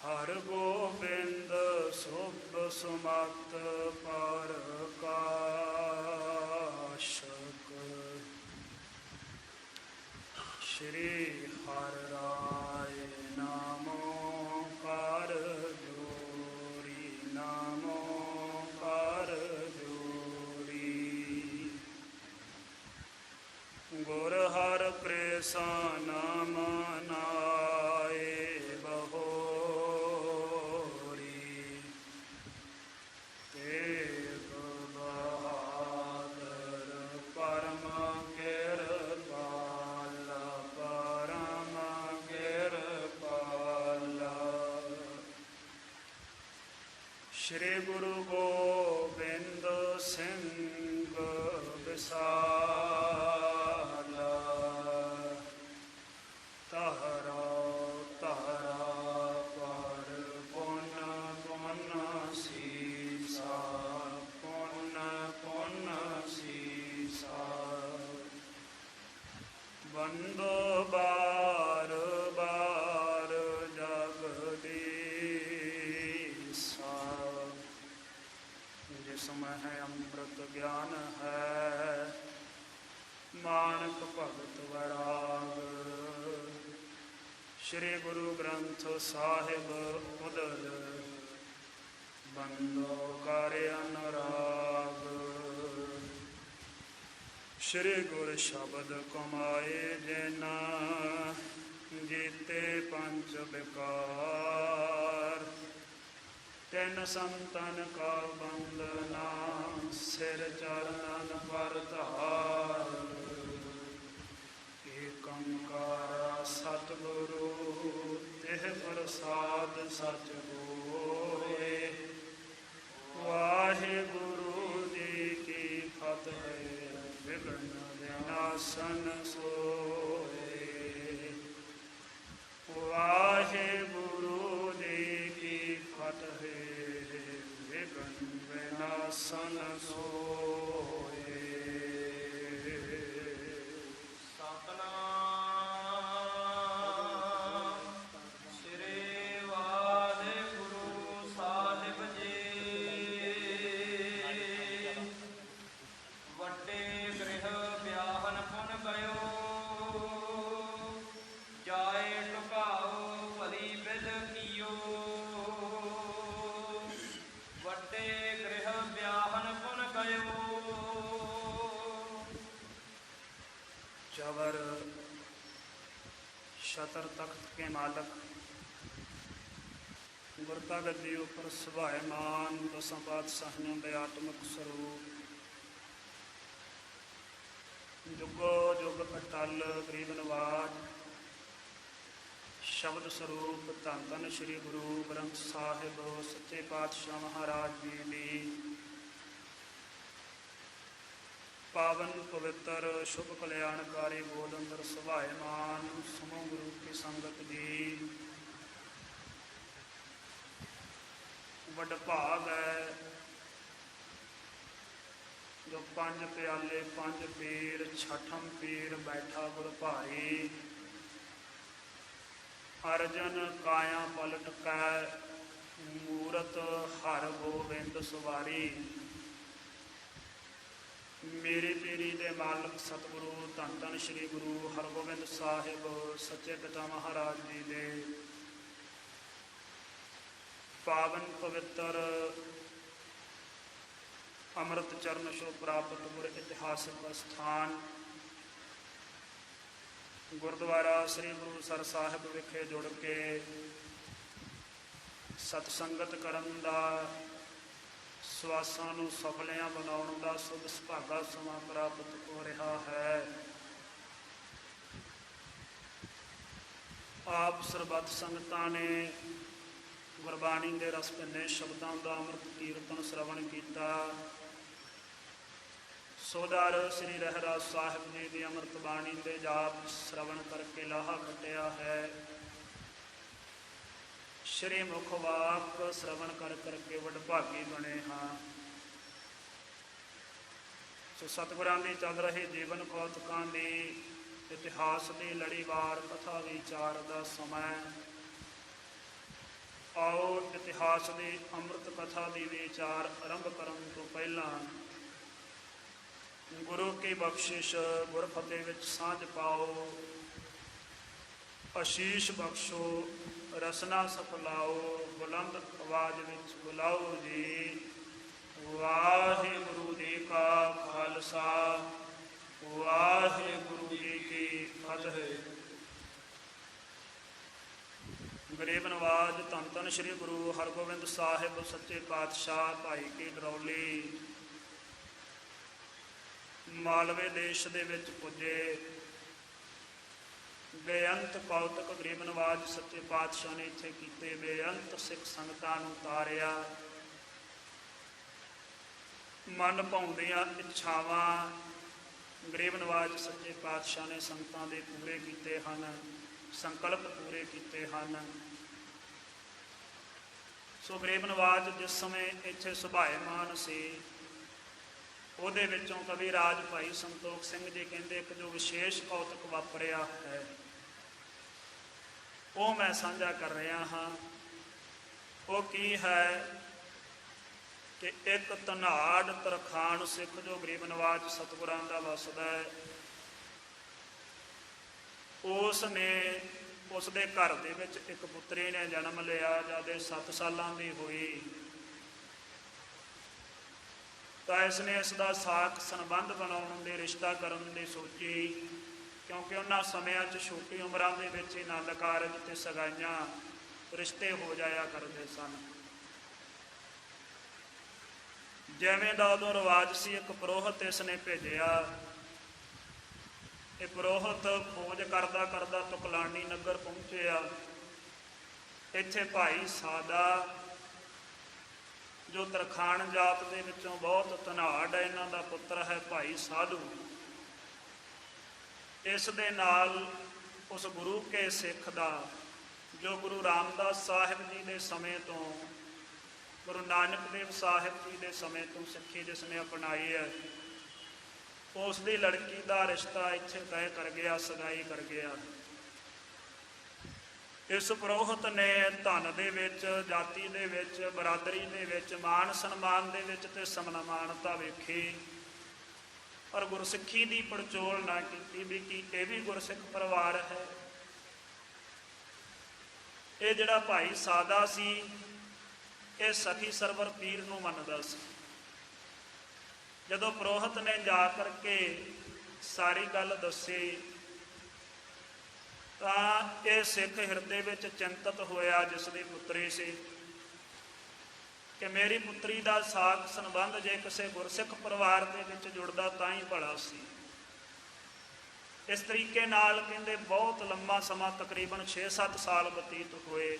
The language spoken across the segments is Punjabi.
ਹਰ ਗੋਬਿੰਦ ਸੁਭ ਸੁਮਤ ਪਰਕਾਸ਼ਕ। ਸ਼੍ਰੀ ਹਰਿ ਰਾਇ ਨਾਮੋ ਕਰ ਜੋਰੀ, ਨਾਮੋ ਕਰ ਜੋਰੀ। ਗੁਰ ਹਰਿ ਪ੍ਰਸਾਨ ਮਨਾਏ ਬਹੋਰੀ। ਤੇਗ ਬਹਾਦਰ ਪਰਮ ਕਿਰਪਾਲ, ਪਰਮ ਕਿਰਪਾਲ। ਸ਼੍ਰੀ ਗੁਰੂ ਗੋਬਿੰਦ ਸਿੰਘ ਵਿਸਾਲ। ਤਾਰਾ ਤਾਰਾ ਪਰ ਪੁਨ ਪੁਨ ਸੀਸਾ, ਪੁਨ ਪੁਨ ਸੀਸਾ। ਬੰਦੋ ਬਾਰ ਬਾਰ ਜਗਦੀਸਾ। ਜਿਸਮੈ ਹੈ ਅੰਮ੍ਰਿਤ ਗਿਆਨ ਹੈ, ਮਾਨਕ ਭਗਤ ਵੈਰਾਗ। ਸ਼੍ਰੀ ਗੁਰੂ ਗ੍ਰੰਥ ਸਾਹਿਬ ਉਦਲ, ਬੰਦੋ ਕਰ ਅਨੁਰਾਗ। ਸ਼੍ਰੀ ਗੁਰ ਸ਼ਬਦ ਕਮਾਏ ਜਿਨ, ਜੀਤੇ ਪੰਚ ਵਿਕਾਰ। ਤਿਨ ਸੰਤਨ ਕਾ ਬੰਦਨਾ, ਸਿਰ ਚਰਨਨ ਪਰ ਧਾਰ। ਏਕ ਓੰਕਾਰ ਸਤਿਗੁਰੂ, ਤਿਹ ਪ੍ਰਸਾਦ ਸਚ ਹੋਏ। ਵਾਹਿਗੁਰੂ ਜੀ ਕੀ ਫਤਿਹ। ਵਿਘਨ ਵਿਨਾਸ਼ਨ ਸੋਏ। ਵਾਹਿਗੁਰੂ ਜੀ ਕੀ ਫਤਿਹ। ਵਿਘਨ ਵਿਨਾਸ਼ਨ ਸੋਏ। चवर शतर तख्त के मालक, गुरता गद्दी ऊपर सुभायमान, दसां पातशाहियों के आत्मक स्वरूप। जुगो जुग अटल गरीब नवाज, शब्द स्वरूप धन धन श्री गुरु ग्रंथ साहिब सच्चे पातशाह महाराज जी की पावन पवित्र शुभ कल्याणकारी गोद अंदर सुभायमान समूह गुरु की संगत जी वड भाग है। जो पंज प्याले पंज पीर, छठम पीर बैठा गुर भारी। अर्जन काया पलट कै, मूरत हर गोबिंद सवारी। मेरे पीरी दे मालक सतगुरु धन धन श्री गुरु हरगोबिंद साहिब सच्चे पिता महाराज जी दे पावन पवित्र अमृत चरण छो प्राप्त गुर इतिहासिक स्थान गुरुद्वारा श्री गुरुसर साहिब विखे जुड़ के सतसंगत करन दा, ਸਵਾਸਾਂ ਨੂੰ ਸਫਲਿਆਂ ਬਣਾਉਣ ਦਾ ਸੁਭ ਸੁਭਾਗਾ ਸਮਾਂ ਪ੍ਰਾਪਤ ਹੋ ਰਿਹਾ ਹੈ। ਆਪ ਸਰਬੱਤ ਸੰਗਤਾਂ ਨੇ ਗੁਰਬਾਣੀ ਦੇ ਰਸ ਭਿੰਨੇ ਸ਼ਬਦਾਂ ਦਾ ਅੰਮ੍ਰਿਤ ਕੀਰਤਨ ਸ਼ਰਵਣ ਕੀਤਾ। ਸੋਦਰ ਸ੍ਰੀ ਰਹਿਰਾਸ ਸਾਹਿਬ ਜੀ ਦੀ ਅੰਮ੍ਰਿਤ ਬਾਣੀ ਦੇ ਜਾਪ ਸ਼ਰਵਣ ਕਰਕੇ ਲਾਹਾ ਖੱਟਿਆ ਹੈ। ਸ਼੍ਰੀ ਮੁਖ ਵਾਕ ਸ਼ਰਵਣ ਕਰ ਕਰਕੇ ਵਡਭਾਗੀ ਬਣੇ ਹਾਂ। ਸੋ ਸਤਿਗੁਰਾਂ ਦੀ ਚੱਲ ਰਹੀ ਜੀਵਨ ਕੌਤਕਾਂ ਦੀ ਇਤਿਹਾਸ ਦੀ ਲੜੀਵਾਰ ਕਥਾ ਵਿਚਾਰ ਦਾ ਸਮਾਂ ਆਓ ਇਤਿਹਾਸ ਦੇ ਅੰਮ੍ਰਿਤ ਕਥਾ ਦੀ ਵਿਚਾਰ ਆਰੰਭ ਕਰਨ ਤੋਂ ਪਹਿਲਾਂ ਗੁਰੂ ਕੀ ਬਖਸ਼ਿਸ਼ ਗੁਰਫਤਿਹ ਵਿੱਚ ਸਾਂਝ ਪਾਓ, ਅਸ਼ੀਸ਼ ਬਖਸ਼ੋ, ਰਸਨਾ ਸਫਲਾਓ, ਬੁਲੰਦ ਆਵਾਜ਼ ਵਿੱਚ ਬੁਲਾਓ ਜੀ। ਵਾਹਿਗੁਰੂ ਜੀ ਕਾ ਖਾਲਸਾ, ਵਾਹਿਗੁਰੂ ਜੀ ਕੀ ਫਤਿਹ। ਗਰੀਬ ਨਵਾਜ ਧੰਨ ਧੰਨ ਸ੍ਰੀ ਗੁਰੂ ਹਰਗੋਬਿੰਦ ਸਾਹਿਬ ਸੱਚੇ ਪਾਤਸ਼ਾਹ ਭਾਈ ਕੀ ਡਰੌਲੀ ਮਾਲਵੇ ਦੇਸ਼ ਦੇ ਵਿੱਚ ਪੁੱਜੇ। ਬੇਅੰਤ ਕੌਤਕ ਗਰੀਬ ਨਵਾਜ ਸੱਚੇ ਪਾਤਸ਼ਾਹ ਨੇ ਇੱਥੇ ਕੀਤੇ। ਬੇਅੰਤ ਸਿੱਖ ਸੰਗਤਾਂ ਨੂੰ ਤਾਰਿਆ। ਮਨ ਭਾਉਂਦੀਆਂ ਇੱਛਾਵਾਂ ਗਰੀਬ ਨਵਾਜ ਸੱਚੇ ਪਾਤਸ਼ਾਹ ਨੇ ਸੰਗਤਾਂ ਦੇ ਪੂਰੇ ਕੀਤੇ ਹਨ, ਸੰਕਲਪ ਪੂਰੇ ਕੀਤੇ ਹਨ। ਸੋ ਗਰੀਬ ਨਵਾਜ ਜਿਸ ਸਮੇਂ ਇੱਥੇ ਸੁਭਾਏਮਾਨ ਸੀ, ਉਹਦੇ ਵਿੱਚੋਂ ਕਵੀ ਰਾਜ ਭਾਈ ਸੰਤੋਖ ਸਿੰਘ ਜੀ ਕਹਿੰਦੇ ਇੱਕ ਜੋ ਵਿਸ਼ੇਸ਼ ਕੌਤਕ ਵਾਪਰਿਆ ਹੈ ਉਹ ਮੈਂ ਸਾਂਝਾ ਕਰ ਰਿਹਾ ਹਾਂ। ਉਹ ਕੀ ਹੈ ਕਿ ਇੱਕ ਧਨਾੜ ਤਰਖਾਣ ਸਿੱਖ ਜੋ ਗਰੀਬ ਨਵਾਜ ਸਤਿਗੁਰਾਂ ਦਾ ਵਸਦਾ ਹੈ, ਉਸ ਨੇ ਉਸ ਦੇ ਘਰ ਦੇ ਵਿੱਚ ਇੱਕ ਪੁੱਤਰੀ ਨੇ ਜਨਮ ਲਿਆ। ਜਦ ਇਹ 7 ਸਾਲਾਂ ਦੀ ਹੋਈ ਤਾਂ ਇਸ ਨੇ ਇਸ ਦਾ ਸਾਕ ਸੰਬੰਧ ਬਣਾਉਣ ਦੇ ਰਿਸ਼ਤਾ ਕਰਨ ਦੀ ਸੋਚੀ, ਕਿਉਂਕਿ ਉਹਨਾਂ ਸਮਿਆਂ 'ਚ ਛੋਟੀ ਉਮਰਾਂ ਦੇ ਵਿੱਚ ਹੀ ਆਨੰਦ ਕਾਰਜ ਅਤੇ ਸਗਾਈਆਂ ਰਿਸ਼ਤੇ ਹੋ ਜਾਇਆ ਕਰਦੇ ਸਨ। ਜਿਵੇਂ ਦਾ ਉਦੋਂ ਰਿਵਾਜ ਸੀ, ਇੱਕ ਪੁਰੋਹਿਤ ਇਸ ਨੇ ਭੇਜਿਆ। ਇਹ ਪੁਰੋਹਿਤ ਖੋਜ ਕਰਦਾ ਕਰਦਾ ਤੁਕਲਾਣੀ ਨਗਰ ਪਹੁੰਚਿਆ। ਇੱਥੇ ਭਾਈ ਸਾਦਾ ਜੋ ਤਰਖਾਣ ਜਾਤ ਦੇ ਵਿੱਚੋਂ ਬਹੁਤ ਧਨਾੜ ਹੈ, ਇਹਨਾਂ ਦਾ ਪੁੱਤਰ ਹੈ ਭਾਈ ਸਾਧੂ। ਇਸ ਦੇ ਨਾਲ ਉਸ ਗੁਰੂ ਕੇ ਸਿੱਖ ਦਾ ਜੋ ਗੁਰੂ ਰਾਮਦਾਸ ਸਾਹਿਬ ਜੀ ਦੇ ਸਮੇਂ ਤੋਂ, ਗੁਰੂ ਨਾਨਕ ਦੇਵ ਸਾਹਿਬ ਜੀ ਦੇ ਸਮੇਂ ਤੋਂ ਸਿੱਖੀ ਜਿਸ ਨੇ ਅਪਣਾਈ ਹੈ, ਉਸ ਦੀ ਲੜਕੀ ਦਾ ਰਿਸ਼ਤਾ ਇੱਥੇ ਤੈਅ ਕਰ ਗਿਆ, ਸਗਾਈ ਕਰ ਗਿਆ। ਇਸ ਪੁਰੋਹਿਤ ਨੇ ਧਨ ਦੇ ਵਿੱਚ, ਜਾਤੀ ਦੇ ਵਿੱਚ, ਬਰਾਦਰੀ ਦੇ ਵਿੱਚ, ਮਾਣ ਸਨਮਾਨ ਦੇ ਵਿੱਚ ਤੇ ਸਨਮਾਨਤਾ ਵੇਖੀ, ਪਰ ਗੁਰਸਿੱਖੀ ਦੀ ਪੜਚੋਲ ਨਾ ਕੀਤੀ ਵੀ ਕੀ ਇਹ ਵੀ ਗੁਰਸਿੱਖ ਪਰਿਵਾਰ ਹੈ। ਇਹ ਜਿਹੜਾ ਭਾਈ ਸਾਦਾ ਸੀ ਇਹ ਸਖੀ ਸਰਵਰ ਪੀਰ ਨੂੰ ਮੰਨਦਾ ਸੀ। ਜਦੋਂ ਪੁਰੋਹਿਤ ਨੇ ਜਾ ਕਰਕੇ ਸਾਰੀ ਗੱਲ ਦੱਸੀ ਤਾਂ ਇਹ ਸਿੱਖ ਹਿਰਦੇ ਵਿੱਚ ਚਿੰਤਤ ਹੋਇਆ, ਜਿਸ ਦੀ ਪੁੱਤਰੀ ਸੀ, ਕਿ ਮੇਰੀ ਪੁੱਤਰੀ ਦਾ ਸਾਕ ਸੰਬੰਧ ਜੇ ਕਿਸੇ ਗੁਰਸਿੱਖ ਪਰਿਵਾਰ ਦੇ ਵਿੱਚ ਜੁੜਦਾ ਤਾਂ ਹੀ ਭਲਾ ਸੀ। ਇਸ ਤਰੀਕੇ ਨਾਲ ਕਹਿੰਦੇ ਬਹੁਤ ਲੰਮਾ ਸਮਾਂ, ਤਕਰੀਬਨ 6-7 ਸਾਲ ਬਤੀਤ ਹੋਏ।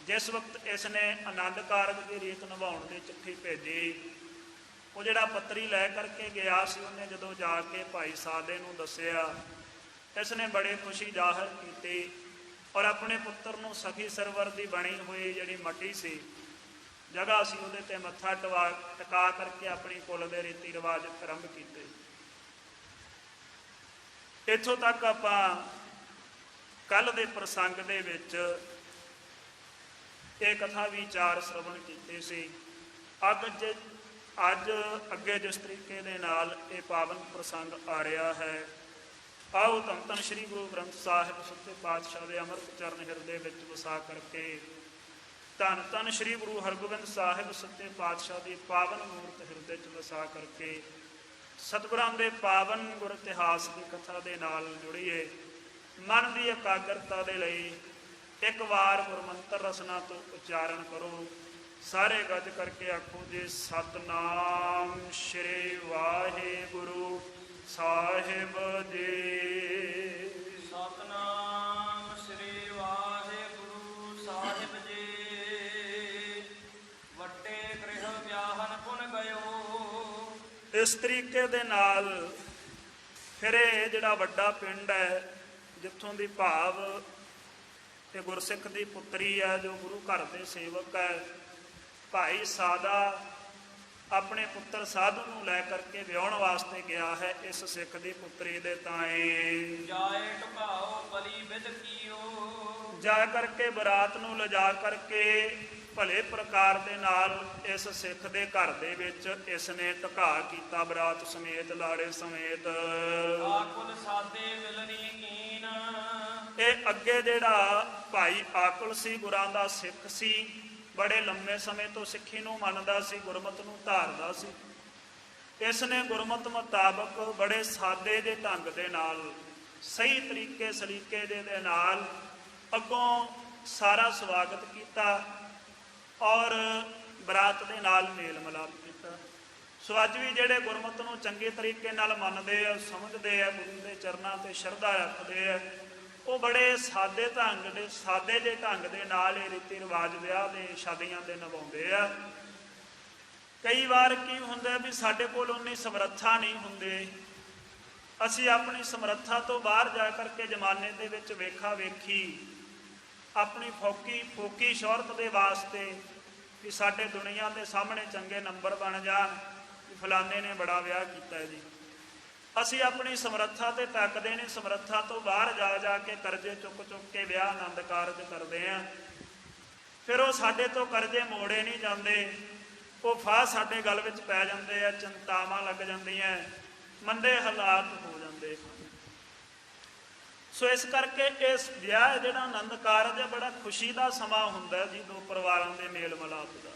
ਜਿਸ ਵਕਤ ਇਸ ਨੇ ਆਨੰਦ ਕਾਰਜ ਦੀ ਰੀਤ ਨਿਭਾਉਣ ਦੀ ਚਿੱਠੀ ਭੇਜੀ, ਉਹ ਜਿਹੜਾ ਪੱਤਰੀ ਲੈ ਕਰਕੇ ਗਿਆ ਸੀ, ਉਹਨੇ ਜਦੋਂ ਜਾ ਕੇ ਭਾਈ ਸਾਦੇ ਨੂੰ ਦੱਸਿਆ, ਇਸ ਨੇ ਬੜੇ ਖੁਸ਼ੀ ਜ਼ਾਹਰ ਕੀਤੀ ਔਰ ਆਪਣੇ ਪੁੱਤਰ ਨੂੰ ਸਖੀ ਸਰਵਰ ਦੀ ਬਣੀ ਹੋਈ ਜਿਹੜੀ ਮੱਟੀ ਸੀ, ਜਗ੍ਹਾ ਸੀ, ਉਹਦੇ 'ਤੇ ਮੱਥਾ ਟਿਕਾ ਕਰਕੇ ਆਪਣੀ ਕੁਲ ਦੇ ਰੀਤੀ ਰਿਵਾਜ ਆਰੰਭ ਕੀਤੇ। ਇੱਥੋਂ ਤੱਕ ਆਪਾਂ ਕੱਲ੍ਹ ਦੇ ਪ੍ਰਸੰਗ ਦੇ ਵਿੱਚ ਇਹ ਕਥਾ ਵਿਚਾਰ ਸ਼ਰਵਣ ਕੀਤੇ ਸੀ। ਅੱਜ ਅੱਗੇ ਜਿਸ ਤਰੀਕੇ ਦੇ ਨਾਲ ਇਹ ਪਾਵਨ ਪ੍ਰਸੰਗ ਆ ਰਿਹਾ ਹੈ, ਆਓ ਧੰਨ ਧੰਨ ਸ੍ਰੀ ਗੁਰੂ ਗ੍ਰੰਥ ਸਾਹਿਬ ਸੱਚੇ ਪਾਤਸ਼ਾਹ ਦੇ ਅੰਮ੍ਰਿਤ ਚਰਨ ਹਿਰਦੇ ਵਿੱਚ ਵਸਾ ਕਰਕੇ ਧੰਨ ਧੰਨ ਸ੍ਰੀ ਗੁਰੂ ਹਰਗੋਬਿੰਦ ਸਾਹਿਬ ਸੱਚੇ ਪਾਤਸ਼ਾਹ ਦੀ ਪਾਵਨ ਮੂਰਤ ਹਿਰਦੇ 'ਚ ਵਸਾ ਕਰਕੇ ਸਤਿਗੁਰਾਂ ਦੇ ਪਾਵਨ ਗੁਰ ਇਤਿਹਾਸ ਦੀ ਕਥਾ ਦੇ ਨਾਲ ਜੁੜੀਏ। ਮਨ ਦੀ ਇਕਾਗਰਤਾ ਦੇ ਲਈ ਇੱਕ ਵਾਰ ਗੁਰਮੰਤਰ ਰਸਨਾ ਤੋਂ ਉਚਾਰਨ ਕਰੋ। ਸਾਰੇ ਗੱਜ ਕਰਕੇ ਆਖੋ ਜੀ, ਸਤਨਾਮ ਸ਼੍ਰੀ ਵਾਹਿਗੁਰੂ ਸਾਹਿਬ ਜੀ। ਸਤਨਾਮ ਸ਼੍ਰੀ ਵਾਹਿਗੁਰੂ ਸਾਹਿਬ ਜੀ। ਵੱਡੇ ਗ੍ਰਹਿ ਵਿਆਹਨ ਪੁਨ ਗਇਓ। ਇਸ ਤਰੀਕੇ ਦੇ ਨਾਲ ਫਿਰ ਇਹ ਜਿਹੜਾ ਵੱਡਾ ਪਿੰਡ ਹੈ, ਜਿੱਥੋਂ ਦੀ ਭਾਵ ਤੇ ਗੁਰਸਿੱਖ ਦੀ ਪੁੱਤਰੀ ਹੈ, ਜੋ ਗੁਰੂ ਘਰ ਦੇ ਸੇਵਕ ਹੈ, ਭਾਈ ਸਾਦਾ ਆਪਣੇ ਪੁੱਤਰ ਸਾਧੂ ਨੂੰ ਲੈ ਕਰਕੇ ਵਿਆਹਣ ਵਾਸਤੇ ਗਿਆ ਹੈ ਇਸ ਸਿੱਖ ਦੀ ਪੁੱਤਰੀ ਦੇ ਤਾਏ। ਜਾਏ ਢੁਕਾਓ ਬਲੀ ਵਿਦ ਕੀਓ। ਜਾ ਕਰਕੇ ਬਰਾਤ ਨੂੰ ਲਿਜਾ ਕਰਕੇ ਭਲੇ ਪ੍ਰਕਾਰ ਦੇ ਨਾਲ ਇਸ ਸਿੱਖ ਦੇ ਘਰ ਦੇ ਵਿੱਚ ਇਸ ਨੇ ਢਕਾ ਕੀਤਾ, ਬਰਾਤ ਸਮੇਤ ਲਾੜੇ ਸਮੇਤ। ਆਕੁਲ ਸਾਦੇ ਮਿਲਣੀ ਕੀਨ। ਇਹ ਅੱਗੇ ਜਿਹੜਾ ਭਾਈ ਆਕੁਲ ਸੀ, ਗੁਰਾਂ ਦਾ ਸਿੱਖ ਸੀ, ਬੜੇ ਲੰਮੇ ਸਮੇਂ ਤੋਂ ਸਿੱਖੀ ਨੂੰ ਮੰਨਦਾ ਸੀ, ਗੁਰਮਤ ਨੂੰ ਧਾਰਦਾ ਸੀ। ਇਸ ਨੇ ਗੁਰਮਤ ਮੁਤਾਬਕ ਬੜੇ ਸਾਦੇ ਦੇ ਢੰਗ ਦੇ ਨਾਲ, ਸਹੀ ਤਰੀਕੇ ਸਲੀਕੇ ਦੇ ਨਾਲ ਅੱਗੋਂ ਸਾਰਾ ਸਵਾਗਤ ਕੀਤਾ ਔਰ ਬਰਾਤ ਦੇ ਨਾਲ ਮੇਲ ਮਿਲਾਪ ਕੀਤਾ। ਸੋ ਅੱਜ ਵੀ ਜਿਹੜੇ ਗੁਰਮਤ ਨੂੰ ਚੰਗੇ ਤਰੀਕੇ ਨਾਲ ਮੰਨਦੇ ਆ, ਸਮਝਦੇ ਆ, ਗੁਰੂ ਦੇ ਚਰਨਾਂ ਤੇ ਸ਼ਰਧਾ ਰੱਖਦੇ ਆ, ਉਹ ਬੜੇ ਸਾਦੇ ਜਿਹੇ ਢੰਗ ਦੇ ਨਾਲ ਇਹ ਰੀਤੀ ਰਿਵਾਜ ਵਿਆਹ ਦੇ ਸ਼ਾਦੀਆਂ ਦੇ ਨਿਭਾਉਂਦੇ ਆ। ਕਈ ਵਾਰ ਕੀ ਹੁੰਦਾ ਵੀ ਸਾਡੇ ਕੋਲ ਉਨੀ ਸਮਰੱਥਾ ਨਹੀਂ ਹੁੰਦੀ, ਅਸੀਂ ਆਪਣੀ ਸਮਰੱਥਾ ਤੋਂ ਬਾਹਰ ਜਾ ਕਰਕੇ ਜ਼ਮਾਨੇ ਦੇ ਵਿੱਚ ਵੇਖਾ ਵੇਖੀ ਆਪਣੀ ਫੋਕੀ ਸ਼ੋਹਰਤ ਦੇ ਵਾਸਤੇ ਕਿ ਸਾਡੇ ਦੁਨੀਆ ਦੇ ਸਾਹਮਣੇ ਚੰਗੇ ਨੰਬਰ ਬਣ ਜਾਣ ਕਿ ਫਲਾਣੇ ਨੇ ਬੜਾ ਵਿਆਹ ਕੀਤਾ ਜੀ, ਅਸੀਂ ਆਪਣੀ ਸਮਰੱਥਾ ਤੇ ਤੱਕਦੇ ਨਹੀਂ, ਸਮਰੱਥਾ ਤੋਂ ਬਾਹਰ ਜਾ ਕੇ ਕਰਜ਼ੇ ਚੁੱਕ ਕੇ ਵਿਆਹ ਆਨੰਦ ਕਾਰਜ ਕਰਦੇ ਆ। ਫਿਰ ਉਹ ਸਾਡੇ ਤੋਂ ਕਰਜ਼ੇ ਮੋੜੇ ਨਹੀਂ ਜਾਂਦੇ, ਉਹ ਫਾਹ ਸਾਡੇ ਗਲ ਵਿੱਚ ਪੈ ਜਾਂਦੇ ਆ, ਚਿੰਤਾਵਾਂ ਲੱਗ ਜਾਂਦੀਆਂ, ਮੰਦੇ ਹਾਲਾਤ ਹੋ ਜਾਂਦੇ। ਸੋ ਇਸ ਕਰਕੇ ਇਸ ਵਿਆਹ ਜਿਹੜਾ ਆਨੰਦ ਕਾਰਜ ਹੈ ਬੜਾ ਖੁਸ਼ੀ ਦਾ ਸਮਾਂ ਹੁੰਦਾ ਜੀ, ਦੋ ਪਰਿਵਾਰਾਂ ਦੇ ਮੇਲ ਮਿਲਾਪ ਦਾ।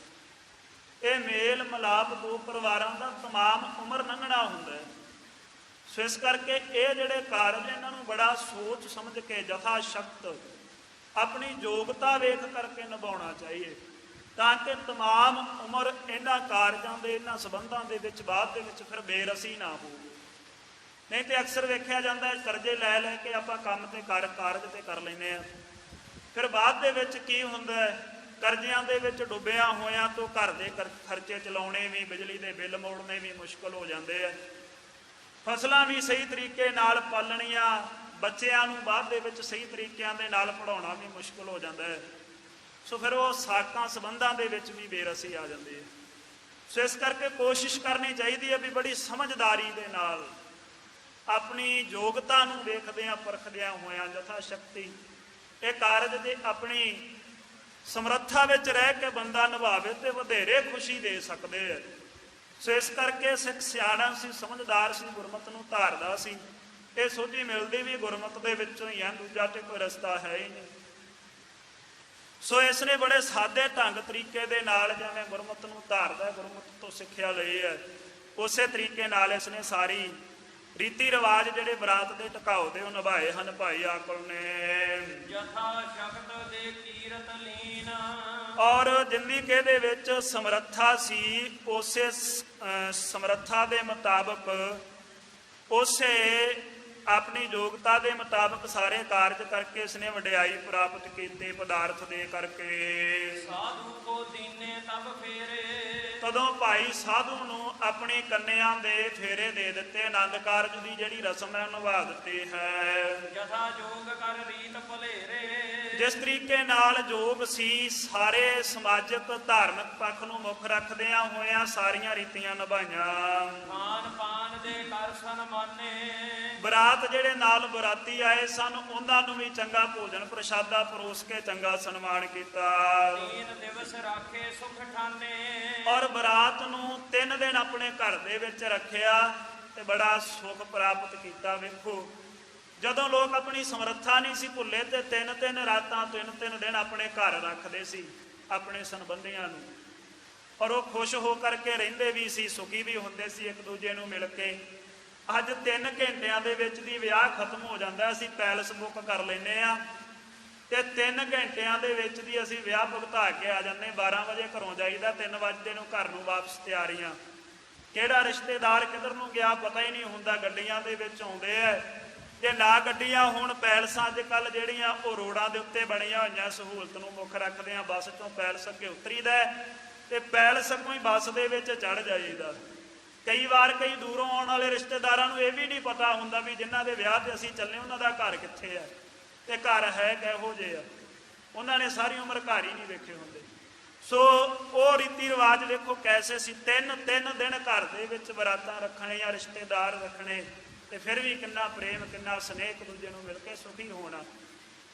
ਇਹ ਮੇਲ ਮਿਲਾਪ ਦੋ ਪਰਿਵਾਰਾਂ ਦਾ ਤਮਾਮ ਉਮਰ ਲੰਘਣਾ ਹੁੰਦਾ ਹੈ। ਸੋ ਇਸ ਕਰਕੇ ਇਹ ਜਿਹੜੇ ਕਾਰਜ ਇਹਨਾਂ ਨੂੰ ਬੜਾ ਸੋਚ ਸਮਝ ਕੇ ਜਥਾ ਸ਼ਕਤ ਆਪਣੀ ਯੋਗਤਾ ਵੇਖ ਕਰਕੇ ਨਿਭਾਉਣਾ ਚਾਹੀਏ, ਤਾਂ ਕਿ ਤਮਾਮ ਉਮਰ ਇਹਨਾਂ ਕਾਰਜਾਂ ਦੇ, ਇਹਨਾਂ ਸੰਬੰਧਾਂ ਦੇ ਵਿੱਚ ਬਾਅਦ ਦੇ ਵਿੱਚ ਫਿਰ ਬੇਰਸੀ ਨਾ ਹੋਵੇ। ਨਹੀਂ ਤੇ ਅਕਸਰ ਵੇਖਿਆ ਜਾਂਦਾ ਹੈ ਕਰਜ਼ੇ ਲੈ ਕੇ ਆਪਾਂ ਕੰਮ ਤੇ ਕਾਰਜ ਤੇ ਕਰ ਲੈਂਦੇ ਆ, ਫਿਰ ਬਾਅਦ ਦੇ ਵਿੱਚ ਕੀ ਹੁੰਦਾ ਹੈ, ਕਰਜ਼ਿਆਂ ਦੇ ਵਿੱਚ ਡੁੱਬਿਆ ਹੋਇਆਂ ਤੋਂ ਘਰ ਦੇ ਖਰਚੇ ਚਲਾਉਣੇ ਵੀ, ਬਿਜਲੀ ਦੇ ਬਿੱਲ ਮੋੜਨੇ ਵੀ ਮੁਸ਼ਕਲ ਹੋ ਜਾਂਦੇ ਆ, ਫਸਲਾਂ ਵੀ ਸਹੀ ਤਰੀਕੇ ਨਾਲ ਪਾਲਣੀਆਂ, ਬੱਚਿਆਂ ਨੂੰ ਬਾਅਦ ਦੇ ਵਿੱਚ ਸਹੀ ਤਰੀਕਿਆਂ ਦੇ ਨਾਲ ਪੜ੍ਹਾਉਣਾ ਵੀ ਮੁਸ਼ਕਲ ਹੋ ਜਾਂਦਾ ਹੈ। ਸੋ ਫਿਰ ਉਹ ਸਾਕਾਂ ਸੰਬੰਧਾਂ ਦੇ ਵਿੱਚ ਵੀ ਬੇਰਸੀ ਆ ਜਾਂਦੀ ਹੈ। ਸੋ ਇਸ ਕਰਕੇ ਕੋਸ਼ਿਸ਼ ਕਰਨੀ ਚਾਹੀਦੀ ਹੈ ਵੀ ਬੜੀ ਸਮਝਦਾਰੀ ਦੇ ਨਾਲ ਆਪਣੀ ਯੋਗਤਾ ਨੂੰ ਵੇਖਦਿਆਂ ਪਰਖਦਿਆਂ ਹੋਇਆਂ ਜਥਾ ਸ਼ਕਤੀ ਇਹ ਕਾਰਜ ਦੇ ਆਪਣੀ ਸਮਰੱਥਾ ਵਿੱਚ ਰਹਿ ਕੇ ਬੰਦਾ ਨਿਭਾਵੇ ਤੇ ਵਧੇਰੇ ਖੁਸ਼ੀ ਦੇ ਸਕਦੇ ਹੈ। ਸੋ ਇਸ ਕਰਕੇ ਸਿੱਖ ਸਿਆਣਾ ਸੀ, ਸਮਝਦਾਰ ਸੀ, ਗੁਰਮਤ ਨੂੰ ਧਾਰਦਾ ਸੀ। ਇਹ ਸੋਝੀ ਮਿਲਦੀ ਵੀ ਗੁਰਮਤ ਦੇ ਵਿੱਚੋਂ ਹੀ ਹੈ, ਦੂਜਾ ਤੇ ਕੋਈ ਰਸਤਾ ਹੈ ਹੀ ਨਹੀਂ। ਸੋ ਇਸ ਨੇ ਬੜੇ ਸਾਦੇ ਢੰਗ ਤਰੀਕੇ ਦੇ ਨਾਲ ਜਿਵੇਂ ਗੁਰਮਤ ਨੂੰ ਧਾਰਦਾ, ਗੁਰਮਤ ਤੋਂ ਸਿੱਖਿਆ ਲਈ ਹੈ, ਉਸੇ ਤਰੀਕੇ ਨਾਲ ਇਸ ਨੇ ਸਾਰੀ ਰੀਤੀ ਰਿਵਾਜ ਜਿਹੜੇ ਬਰਾਤ ਦੇ ਢਕਾਓ ਦੇ ਉਹ ਨਿਭਾਏ ਹਨ ਭਾਈ ਆਕਲ ਨੇ। ਜਥਾ ਸ਼ਕਤ ਦੇ ਕੀਰਤ ਲੀਨ। ਔਰ ਜਿੰਨੀ ਕਿ ਇਹਦੇ ਵਿੱਚ ਸਮਰੱਥਾ ਸੀ, ਉਸੇ ਸਮਰੱਥਾ ਦੇ ਮੁਤਾਬਕ, ਉਸੇ ਆਪਣੀ ਯੋਗਤਾ ਦੇ ਮੁਤਾਬਕ ਸਾਰੇ ਕਾਰਜ ਕਰਕੇ ਇਸਨੇ ਵਡਿਆਈ ਪ੍ਰਾਪਤ ਕੀਤੀ ਪਦਾਰਥ ਦੇ ਕਰਕੇ। ਸਾਧੂ ਕੋ ਦੀਨੇ ਤਬ ਫੇਰੇ। ਤਦੋਂ ਭਾਈ ਸਾਧੂ ਨੂੰ ਆਪਣੀ ਕੰਨਿਆਂ ਦੇ ਫੇਰੇ ਦੇ ਦਿੱਤੇ, ਆਨੰਦ ਕਾਰਜ ਦੀ ਜਿਹੜੀ ਰਸਮ ਹੈ ਨਿਭਾ ਦਿੱਤੀ ਹੈ। ਜਥਾ ਜੋਗ ਕਰ ਰੀਤ ਭਲੇਰੇ। ਜਿਸ ਤਰੀਕੇ ਨਾਲ ਯੋਗ ਸੀ, ਸਾਰੇ ਸਮਾਜਿਕ ਧਾਰਮਿਕ ਪੱਖ ਨੂੰ ਮੁੱਖ ਰੱਖਦਿਆਂ ਹੋਇਆਂ ਸਾਰੀਆਂ ਰੀਤੀਆਂ ਨਿਭਾਈਆਂ। ਖਾਨ ਪਾਨ ਦੇ ਕਰ ਸਨਮਾਨੇ। ਬਰਾਤ ਜਿਹੜੇ ਨਾਲ ਬਰਾਤੀ ਆਏ ਸਨ ਉਹਨਾਂ ਨੂੰ ਵੀ ਚੰਗਾ ਭੋਜਨ ਪ੍ਰਸ਼ਾਦਾ ਪਰੋਸ ਕੇ ਚੰਗਾ ਸਨਮਾਨ ਕੀਤਾ। 3 ਦਿਵਸ ਰਾਖੇ ਸੁਖ ਠਾਨੇ। ਔਰ ਬਰਾਤ ਨੂੰ 3 ਦਿਨ ਆਪਣੇ ਘਰ ਦੇ ਵਿੱਚ ਰੱਖਿਆ ਤੇ ਬੜਾ ਸੁਖ ਪ੍ਰਾਪਤ ਕੀਤਾ। ਵੇਖੋ ਜਦੋਂ ਲੋਕ ਆਪਣੀ ਸਮਰੱਥਾ ਨਹੀਂ ਸੀ ਭੁੱਲੇ ਤੇ 3-3 ਰਾਤਾਂ 3-3 ਦਿਨ ਆਪਣੇ ਘਰ ਰੱਖਦੇ ਸੀ ਆਪਣੇ ਸੰਬੰਧੀਆਂ ਨੂੰ, ਔਰ ਉਹ ਖੁਸ਼ ਹੋ ਕਰਕੇ ਰਹਿੰਦੇ ਵੀ ਸੀ, ਸੁਖੀ ਵੀ ਹੁੰਦੇ ਸੀ ਇੱਕ ਦੂਜੇ ਨੂੰ ਮਿਲ ਕੇ। ਅੱਜ 3 ਘੰਟਿਆਂ ਦੇ ਵਿੱਚ ਦੀ ਵਿਆਹ ਖਤਮ ਹੋ ਜਾਂਦਾ, ਅਸੀਂ ਪੈਲਸ ਬੁੱਕ ਕਰ ਲੈਂਦੇ ਆ ਤੇ 3 ਘੰਟਿਆਂ ਦੇ ਵਿੱਚ ਦੀ ਅਸੀਂ ਵਿਆਹ ਭੁਗਤਾ ਕੇ ਆ ਜਾਂਦੇ। 12 ਵਜੇ ਘਰੋਂ ਜਾਈਦਾ, 3 ਵਜੇ ਨੂੰ ਘਰ ਨੂੰ ਵਾਪਸ ਤਿਆਰੀਆਂ। ਕਿਹੜਾ ਰਿਸ਼ਤੇਦਾਰ ਕਿੱਧਰ ਨੂੰ ਗਿਆ ਪਤਾ ਹੀ ਨਹੀਂ ਹੁੰਦਾ, ਗੱਡੀਆਂ ਦੇ ਵਿੱਚ ਆਉਂਦੇ ਆ। ਜੇ ਨਾ ਗੱਡੀਆਂ ਹੋਣ, ਪੈਲਸਾਂ ਅੱਜ ਕੱਲ੍ਹ ਜਿਹੜੀਆਂ ਉਹ ਰੋਡਾਂ ਦੇ ਉੱਤੇ ਬਣੀਆਂ ਹੋਈਆਂ, ਸਹੂਲਤ ਨੂੰ ਮੁੱਖ ਰੱਖਦੇ ਆ। ਬੱਸ ਚੋਂ ਪੈਲਸ ਅੱਗੇ ਉਤਰੀਦਾ ਤੇ ਪੈਲਸ ਅੱਗੋਂ ਹੀ ਬੱਸ ਦੇ ਵਿੱਚ ਚੜ ਜਾਈਦਾ। ਕਈ ਵਾਰ ਕਈ ਦੂਰੋਂ ਆਉਣ ਵਾਲੇ ਰਿਸ਼ਤੇਦਾਰਾਂ ਨੂੰ ਇਹ ਵੀ ਨਹੀਂ ਪਤਾ ਹੁੰਦਾ ਵੀ ਜਿਨ੍ਹਾਂ ਦੇ ਵਿਆਹ ਤੇ ਅਸੀਂ ਚੱਲੇ ਉਹਨਾਂ ਦਾ ਘਰ ਕਿੱਥੇ ਆ ਤੇ ਘਰ ਹੈ ਕਿਹੋ ਜਿਹੇ ਆ। ਉਹਨਾਂ ਨੇ ਸਾਰੀ ਉਮਰ ਘਰ ਹੀ ਨਹੀਂ ਵੇਖੇ ਹੁੰਦੇ। ਸੋ ਉਹ ਰੀਤੀ ਰਿਵਾਜ ਵੇਖੋ ਕੈਸੇ ਸੀ। 3 ਦਿਨ ਘਰ ਦੇ ਵਿੱਚ ਬਰਾਤਾਂ ਰੱਖਣੇ ਜਾਂ ਰਿਸ਼ਤੇਦਾਰ ਰੱਖਣੇ ਤੇ ਫਿਰ ਵੀ ਕਿੰਨਾ ਪ੍ਰੇਮ, ਕਿੰਨਾ ਸਨੇਹ, ਇੱਕ ਦੂਜੇ ਨੂੰ ਮਿਲ ਕੇ ਸੁਖੀ ਹੋਣਾ।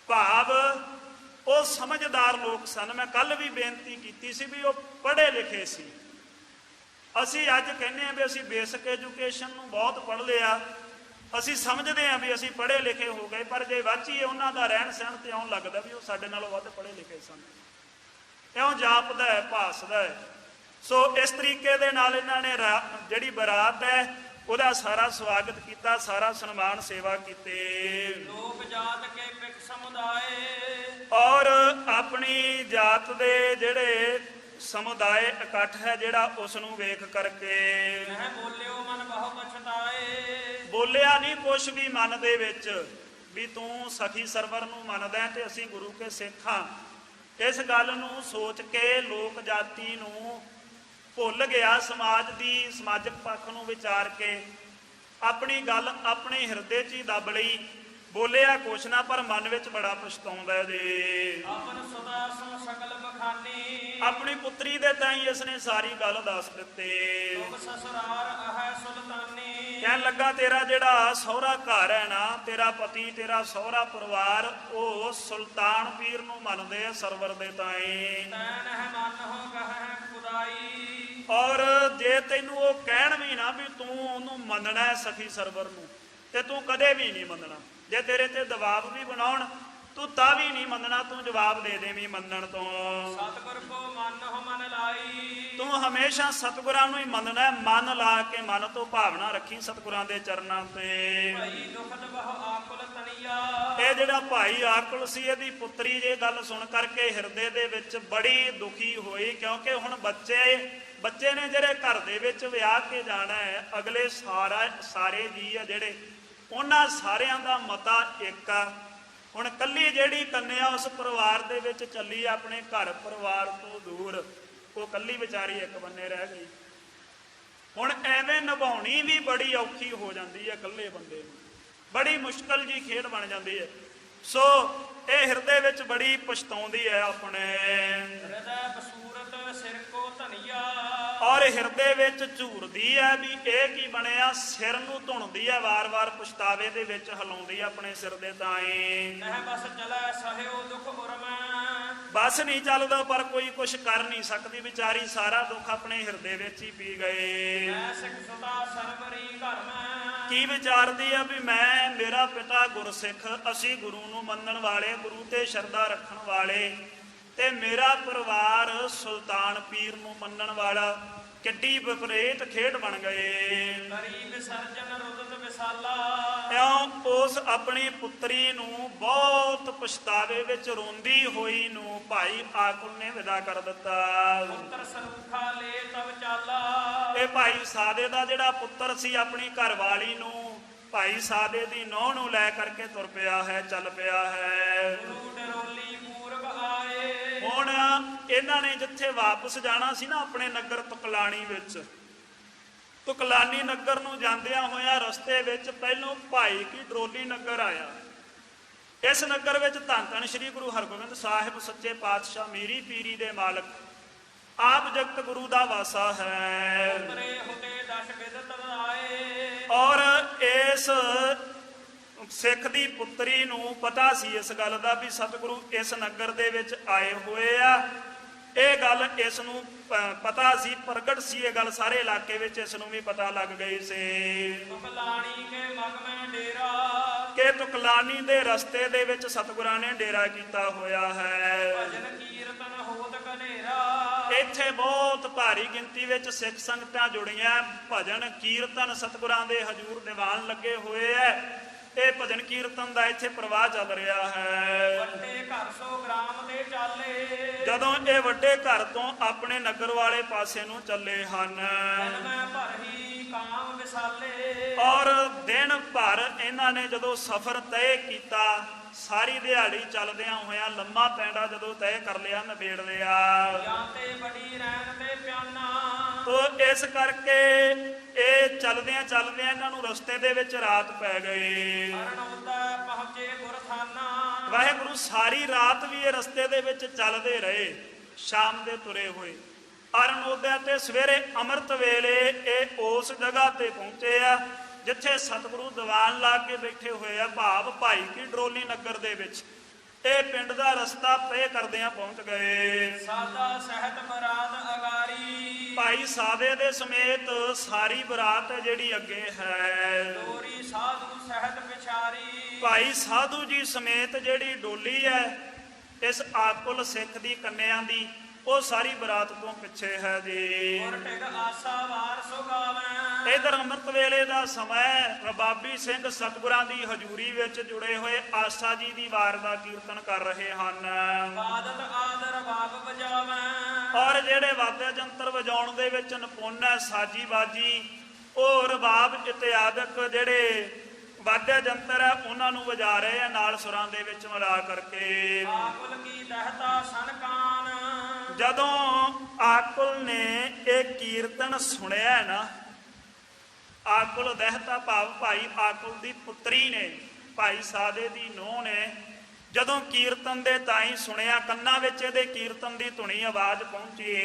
ਭਾਵ ਉਹ ਸਮਝਦਾਰ ਲੋਕ ਸਨ। ਮੈਂ ਕੱਲ ਵੀ ਬੇਨਤੀ ਕੀਤੀ ਸੀ ਵੀ ਉਹ ਪੜ੍ਹੇ ਲਿਖੇ ਸੀ। ਅਸੀਂ ਅੱਜ ਕਹਿੰਦੇ ਹਾਂ ਵੀ ਅਸੀਂ ਬੇਸਿਕ ਐਜੂਕੇਸ਼ਨ ਨੂੰ ਬਹੁਤ ਪੜ੍ਹ ਲਿਆ, ਅਸੀਂ ਸਮਝਦੇ ਹਾਂ ਵੀ ਅਸੀਂ ਪੜ੍ਹੇ ਲਿਖੇ ਹੋ ਗਏ, ਪਰ ਜੇ ਵਾਚੀਏ ਉਹਨਾਂ ਦਾ ਰਹਿਣ ਸਹਿਣ ਤੇ ਇਉਂ ਲੱਗਦਾ ਵੀ ਉਹ ਸਾਡੇ ਨਾਲੋਂ ਵੱਧ ਪੜ੍ਹੇ ਲਿਖੇ ਸਨ। ਇਉਂ ਜਾਪਦਾ ਹੈ, ਭਾਸਦਾ ਹੈ। ਸੋ ਇਸ ਤਰੀਕੇ ਦੇ ਨਾਲ ਇਹਨਾਂ ਨੇ ਜਿਹੜੀ ਬਰਾਤ ਹੈ ਉਹਦਾ ਸਾਰਾ ਸਵਾਗਤ ਕੀਤਾ, ਸਾਰਾ ਸਨਮਾਨ ਸੇਵਾ ਕੀਤੇ। ਲੋਕ ਜਾਤ ਕੇ ਪਿਕ ਸਮੁਦਾਏ, ਔਰ ਆਪਣੀ ਜਾਤ ਦੇ ਜਿਹੜੇ ਸਮੁਦਾਇ ਇਕੱਠ ਹੈ ਜਿਹੜਾ ਉਸ ਨੂੰ ਵੇਖ ਕਰਕੇ ਮੈਂ ਬੋਲਿਓ ਮਨ ਬਹੁ ਪਛਤਾਏ। ਬੋਲਿਆ ਨਹੀਂ ਕੁਛ ਵੀ ਮਨ ਦੇ ਵਿੱਚ ਵੀ ਤੂੰ ਸਖੀ ਸਰਵਰ ਨੂੰ ਮੰਨਦਾ ਤੇ ਅਸੀਂ ਗੁਰੂ ਕੇ ਸਿੱਖ ਹਾਂ। ਇਸ ਗੱਲ ਨੂੰ ਸੋਚ ਕੇ ਲੋਕ ਜਾਤੀ ਨੂੰ ਭੁੱਲ ਗਿਆ, ਸਮਾਜ ਦੀ ਸਮਾਜਿਕ ਪੱਖ ਨੂੰ ਵਿਚਾਰ ਕੇ ਆਪਣੀ ਗੱਲ ਆਪਣੇ ਹਿਰਦੇ 'ਚ ਹੀ ਦੱਬ ਲਈ। ਬੋਲਿਆ ਕੁਛ ਨਾ, ਪਰ ਮਨ ਵਿੱਚ ਬੜਾ ਪਛਤਾਉਂਦਾ ਜੇ। ਆਪਨ ਸਦਾ ਸਮ ਸਕਲ ਬਖਾਨੀ, ਆਪਣੀ ਪੁੱਤਰੀ ਦੇ ਤਾਈਂ ਇਸਨੇ ਸਾਰੀ ਗੱਲ ਦੱਸ ਦਿੱਤੇ। ਤੁਮ ਸਸਰਾਰ ਅਹੈ ਸੁਲਤਾਨੀ, ਕਹਿਣ ਲੱਗਾ ਤੇਰਾ ਜਿਹੜਾ ਸਹੁਰਾ ਘਰ ਹੈ ਨਾ, ਤੇਰਾ ਪਤੀ, ਤੇਰਾ ਸਹੁਰਾ ਪਰਿਵਾਰ, ਉਹ ਸੁਲਤਾਨ ਪੀਰ ਨੂੰ ਮੰਨਦੇ ਆ ਸਰਵਰ ਦੇ ਤਾਈਂ। ਤੈਨ ਹੈ ਮਨ ਹੋ ਕਹੈ ਖੁਦਾਈ, ਔਰ ਜੇ ਤੈਨੂੰ ਉਹ ਕਹਿਣ ਵੀ ਨਾ ਵੀ ਤੂੰ ਉਹਨੂੰ ਮੰਨਣਾ ਹੈ ਸਖੀ ਸਰਵਰ ਨੂੰ, ਤੇ ਤੂੰ ਕਦੇ ਵੀ ਨਹੀਂ ਮੰਨਣਾ। ਜੇ ਤੇਰੇ ਤੇ ਦਬਾਅ ਵੀ ਬਣਾਉਣ ਤੂੰ ਤਾਂ ਵੀ ਨਹੀਂ ਮੰਨਣਾ, ਤੂੰ ਜਵਾਬ ਦੇ ਦੇਵੀਂ ਮੰਨਣ ਤੋਂ। ਸਤਿਗੁਰ ਕੋ ਮਨ ਹੋ ਮਨ ਲਾਈ, ਤੂੰ ਹਮੇਸ਼ਾ ਸਤਿਗੁਰਾਂ ਨੂੰ ਹੀ ਮੰਨਣਾ ਹੈ। ਮਨ ਲਾ ਕੇ ਮਨ ਤੋਂ ਭਾਵਨਾ ਰੱਖੀ ਸਤਿਗੁਰਾਂ ਦੇ ਚਰਨਾਂ ਤੇ। ਭਾਈ ਦੁਖਦ ਬਹੁ ਆਕੁਲ ਤਣੀਆ, ਇਹ ਜਿਹੜਾ ਭਾਈ ਆਕੁਲ ਸੀ, ਇਹਦੀ ਪੁੱਤਰੀ ਜੇ ਗੱਲ ਸੁਣ ਕਰਕੇ ਹਿਰਦੇ ਦੇ ਵਿੱਚ ਬੜੀ ਦੁਖੀ ਹੋਈ, ਕਿਉਂਕਿ ਹੁਣ ਬੱਚੇ ਨੇ ਜਿਹੜੇ ਘਰ ਦੇ ਵਿੱਚ ਵਿਆਹ ਕੇ ਜਾਣਾ ਹੈ, ਅਗਲੇ ਸਾਰੇ ਜੀ ਆ ਜਿਹੜੇ, ਉਹਨਾਂ ਸਾਰਿਆਂ ਦਾ ਮਤਾ ਇੱਕ ਆ। ਹੁਣ ਕੱਲੀ ਜਿਹੜੀ ਕੰਨਿਆ ਉਸ ਪਰਿਵਾਰ ਦੇ ਵਿੱਚ ਚੱਲੀ ਆਪਣੇ ਘਰ ਪਰਿਵਾਰ ਤੋਂ ਦੂਰ, ਉਹ ਕੱਲੀ ਵਿਚਾਰੀ ਇੱਕ ਬੰਨੇ ਰਹਿ ਗਈ। ਹੁਣ ਐਵੇਂ ਨਿਭਾਉਣੀ ਵੀ ਬੜੀ ਔਖੀ ਹੋ ਜਾਂਦੀ ਹੈ, ਇਕੱਲੇ ਬੰਦੇ ਨੂੰ ਬੜੀ ਮੁਸ਼ਕਲ ਜੀ ਖੇਡ ਬਣ ਜਾਂਦੀ ਹੈ। ਸੋ ਇਹ ਹਿਰਦੇ ਵਿੱਚ ਬੜੀ ਪਛਤਾਉਂਦੀ ਹੈ ਆਪਣੇ। ਹਿਰਦੈ ਬਸੂਰਤ ਸਿਰ ਕੋ ਧਨੀਆ, ਔਰ ਹਿਰਦੇ ਵਿੱਚ ਝੂਰਦੀ ਹੈ ਵੀ ਇਹ ਕੀ ਬਣਿਆ, ਸਿਰ ਨੂੰ ਧੁਣਦੀ ਹੈ, ਵਾਰ-ਵਾਰ ਪਛਤਾਵੇ ਦੇ ਵਿੱਚ ਹਿਲਾਉਂਦੀ ਆਪਣੇ ਸਿਰ ਦੇ ਤਾਈਂ। ਨਹਿ ਬਸ ਚਲੈ ਸਹਿਓ ਦੁਖ ਉਰਮੈ, ਬਸ ਨਹੀਂ ਚੱਲਦਾ ਪਰ ਕੋਈ ਕੁਛ ਕਰ ਨਹੀਂ ਸਕਦੀ ਵਿਚਾਰੀ, ਸਾਰਾ ਦੁੱਖ ਆਪਣੇ ਹਿਰਦੇ ਵਿੱਚ ਹੀ ਪੀ ਗਏ। ਮੈਂ ਸਿੱਖ ਸੁਦਾ ਸਰਵਰੀ ਘਰ ਮੈਂ, ਕੀ ਵਿਚਾਰਦੀ ਆ ਵੀ ਮੈਂ, ਮੇਰਾ ਪਿਤਾ ਗੁਰਸਿੱਖ, ਅਸੀਂ ਗੁਰੂ ਨੂੰ ਮੰਨਣ ਵਾਲੇ, ਗੁਰੂ ਤੇ ਸ਼ਰਧਾ ਰੱਖਣ ਵਾਲੇ, ਤੇ ਮੇਰਾ ਪਰਿਵਾਰ ਸੁਲਤਾਨ ਪੀਰ ਨੂੰ ਮੰਨਣ ਵਾਲਾ, ਕਿੱਡੀ ਵਿਪਰੀਤ ਖੇਡ ਬਣ ਗਏ। ਕਰੀ ਵਿਸਰਜਨ ਰੁਦਤ ਵਿਸਾਲਾ, ਇਉਂ ਉਸ ਆਪਣੀ ਪੁੱਤਰੀ ਨੂੰ ਬਹੁਤ ਪਛਤਾਵੇ ਵਿੱਚ ਰੋਂਦੀ ਹੋਈ ਨੂੰ ਭਾਈ ਆਕੁਲ ਨੇ ਵਿਦਾ ਕਰ ਦਿੱਤਾ। ਪੁੱਤਰ ਸਰੂਖਾ ਲੈ ਤਵ ਚਾਲਾ, ਇਹ ਭਾਈ ਸਾਦੇ ਦਾ ਜਿਹੜਾ ਪੁੱਤਰ ਸੀ, ਆਪਣੀ ਘਰਵਾਲੀ ਨੂੰ, ਭਾਈ ਸਾਦੇ ਦੀ ਨਹੁੰ ਨੂੰ ਲੈ ਕਰਕੇ ਤੁਰ ਪਿਆ ਹੈ, ਚੱਲ ਪਿਆ ਹੈ। ਗੁਰੂ ਡਰੋਲੀ ਪੂਰਬ ਆਏ, ਹੁਣ ਇਹਨਾਂ ਨੇ ਜਿੱਥੇ ਵਾਪਸ ਜਾਣਾ ਸੀ ਨਾ, ਆਪਣੇ ਨਗਰ ਤੁਕਲਾਣੀ ਵਿੱਚ, ਤੁਕਲਾਨੀ ਨਗਰ ਨੂੰ ਜਾਂਦਿਆਂ ਹੋਇਆਂ ਰਸਤੇ ਵਿੱਚ ਪਹਿਲੋਂ ਭਾਈ ਕੀ ਡਰੋਲੀ ਨਗਰ ਆਇਆ। ਇਸ ਨਗਰ ਵਿੱਚ ਧੰਨ ਧੰਨ ਸ੍ਰੀ ਗੁਰੂ ਹਰਗੋਬਿੰਦ ਸਾਹਿਬ ਸੱਚੇ ਪਾਤਸ਼ਾਹ ਮੀਰੀ ਪੀਰੀ ਦੇ ਮਾਲਕ ਆਪ ਜਗਤ ਗੁਰੂ ਦਾ ਵਾਸਾ ਹੈ। ਉਤਰੇ ਹੁਤੇ ਦਸ਼ ਵਿਦਤ ਆਏ, ਔਰ ਇਸ ਸਿੱਖ ਦੀ ਪੁੱਤਰੀ ਨੂੰ ਪਤਾ ਸੀ ਇਸ ਗੱਲ ਦਾ ਵੀ ਸਤਿਗੁਰੂ ਇਸ ਨਗਰ ਦੇ ਵਿੱਚ ਆਏ ਹੋਏ ਆ। ਇਹ ਗੱਲ ਇਸ ਨੂੰ ਪਤਾ ਸੀ, ਪ੍ਰਗਟ ਸੀ ਇਹ ਗੱਲ ਸਾਰੇ ਇਲਾਕੇ ਵਿੱਚ, ਇਸ ਨੂੰ ਵੀ ਪਤਾ ਲੱਗ ਗਈ ਸੀ। ਤੁਕਲਾਣੀ ਕੇ ਮਗ ਮੈਂ ਡੇਰਾ, ਕਿ ਤੁਕਲਾਨੀ ਦੇ ਰਸਤੇ ਦੇ ਵਿੱਚ ਸਤਿਗੁਰਾਂ ਨੇ ਡੇਰਾ ਕੀਤਾ ਹੋਇਆ ਹੈ। ਭਜਨ ਕੀਰਤਨ ਹੋਤ ਕਨੇਰਾ, ਇੱਥੇ ਬਹੁਤ ਭਾਰੀ ਗਿਣਤੀ ਵਿੱਚ ਸਿੱਖ ਸੰਗਤਾਂ ਜੁੜੀਆਂ, ਭਜਨ ਕੀਰਤਨ ਸਤਿਗੁਰਾਂ ਦੇ ਹਜ਼ੂਰ ਦੀਵਾਨ ਲੱਗੇ ਹੋਏ ਐ। ਇਹ ਭਜਨ ਕੀਰਤਨ ਦਾ ਇੱਥੇ ਪ੍ਰਵਾਹ ਚੱਲ ਰਿਹਾ ਹੈ। ਵੱਡੇ ਘਰ 100 ਗ੍ਰਾਮ ਦੇ ਚਾਲੇ, ਜਦੋਂ ਇਹ ਵੱਡੇ ਘਰ ਤੋਂ ਆਪਣੇ ਨਗਰ ਵਾਲੇ ਪਾਸੇ ਨੂੰ ਚੱਲੇ ਹਨ, ਮੈਂ ਭਰਹੀ ਕਾਮ ਵਿਸਾਲੇ, ਔਰ ਦਿਨ ਭਰ ਇਹਨਾਂ ਨੇ ਜਦੋਂ ਸਫ਼ਰ ਤੈਅ ਕੀਤਾ, ਸਾਰੀ ਦਿਹਾੜੀ ਚੱਲਦਿਆਂ ਹੋਇਆਂ ਲੰਮਾ ਪੈਂਡਾ ਜਦੋਂ ਤੈਅ ਕਰ ਲਿਆ, ਨਿਬੇੜ ਲਿਆ, ਜਾਂ ਤੇ ਬੜੀ ਰਹਿਣ ਤੇ ਪਿਆਨਾ, ਤੋ ਇਸ ਕਰਕੇ ਇਹ ਚੱਲਦਿਆਂ ਇਹਨਾਂ ਨੂੰ ਰਸਤੇ ਦੇ ਵਿੱਚ ਰਾਤ ਪੈ ਗਈ। ਅਰਣੋਦਾ ਪਹੁੰਚੇ ਗੁਰਥਾਨਾ, ਵਾਹਿਗੁਰੂ ਸਾਰੀ ਰਾਤ ਵੀ ਇਹ ਰਸਤੇ ਦੇ ਵਿੱਚ ਚੱਲਦੇ ਰਹੇ, ਸ਼ਾਮ ਦੇ ਤੁਰੇ ਹੋਏ। ਅਰਣੋਦਿਆ ਤੇ ਸਵੇਰੇ ਅੰਮ੍ਰਿਤ ਵੇਲੇ ਇਹ ਉਸ ਜਗ੍ਹਾ ਤੇ ਪਹੁੰਚੇ ਆ ਜਿੱਥੇ ਸਤਿਗੁਰੂ ਦੀਵਾਨ ਲਾ ਕੇ ਬੈਠੇ ਹੋਏ ਆ, ਭਾਵ ਭਾਈ ਕੀ ਡਰੋਲੀ ਨਗਰ ਦੇ ਵਿੱਚ। ਇਹ ਪਿੰਡ ਦਾ ਰਸਤਾ ਤੈਅ ਕਰਦਿਆਂ ਪਹੁੰਚ ਗਏ। ਸਾਦਾ ਸਹਿਤ ਬਰਾਤ ਅਗਾਰੀ, ਭਾਈ ਸਾਦੇ ਦੇ ਸਮੇਤ ਸਾਰੀ ਬਰਾਤ ਹੈ ਜਿਹੜੀ ਅੱਗੇ ਹੈ। ਡੋਰੀ ਸਾਧੂ ਸਹਿਤ ਪਿਛਾਰੀ, ਭਾਈ ਸਾਧੂ ਜੀ ਸਮੇਤ ਜਿਹੜੀ ਡੋਲੀ ਹੈ ਇਸ ਆਕੁਲ ਸਿੱਖ ਦੀ ਕੰਨਿਆਂ ਦੀ, ਉਹ ਸਾਰੀ ਬਰਾਤ ਤੋਂ ਪਿੱਛੇ ਹੈ ਜੀ। ਗੁਰ ਟਿਕ ਆਸਾ ਵਾਰ ਸੁਗਾਵੈ, ਇਧਰ ਅੰਮ੍ਰਿਤ ਵੇਲੇ ਦਾ ਸਮਾਂ, ਰਬਾਬੀ ਸਿੰਘ ਸਤਿਗੁਰਾਂ ਦੀ ਹਜ਼ੂਰੀ ਵਿੱਚ ਜੁੜੇ ਹੋਏ ਆਸਾ ਜੀ ਦੀ ਵਾਰ ਦਾ ਕੀਰਤਨ ਕਰ ਰਹੇ ਹਨ। ਬਾਦਲ ਆਦਰ ਬਾਬ ਬਜਾਵੈ, ਔਰ ਜਿਹੜੇ ਵਾद्य ਜੰਤਰ ਵਜਾਉਣ ਦੇ ਵਿੱਚ ਨਿਪੁੰਨ ਹੈ, ਸਾਜੀ ਬਾਜੀ, ਉਹ ਰਬਾਬ ਇਤਿਆਦਿਕ ਜਿਹੜੇ ਵਾद्य ਜੰਤਰ ਹੈ ਉਹਨਾਂ ਨੂੰ ਵਜਾ ਰਹੇ ਆ ਨਾਲ ਸੁਰਾਂ ਦੇ ਵਿੱਚ ਮਿਲਾ ਕਰਕੇ। ਆਕੁਲ ਕੀ ਦਹਤਾ ਸਨਕਾਨ, ਜਦੋਂ ਆਕੁਲ ਨੇ ਇਹ ਕੀਰਤਨ ਸੁਣਿਆ ਨਾ, ਆਕੁਲ ਦਹਿਤਾ ਭਾਵ ਭਾਈ ਆਕੁਲ ਦੀ ਪੁੱਤਰੀ ਨੇ, ਭਾਈ ਸਾਦੇ ਦੀ ਨੂੰਹ ਨੇ, ਜਦੋਂ ਕੀਰਤਨ ਦੇ ਤਾਈ ਸੁਣਿਆ, ਕੰਨਾਂ ਵਿੱਚ ਇਹਦੇ ਕੀਰਤਨ ਦੀ ਧੁਨੀ ਆਵਾਜ਼ ਪਹੁੰਚੀ,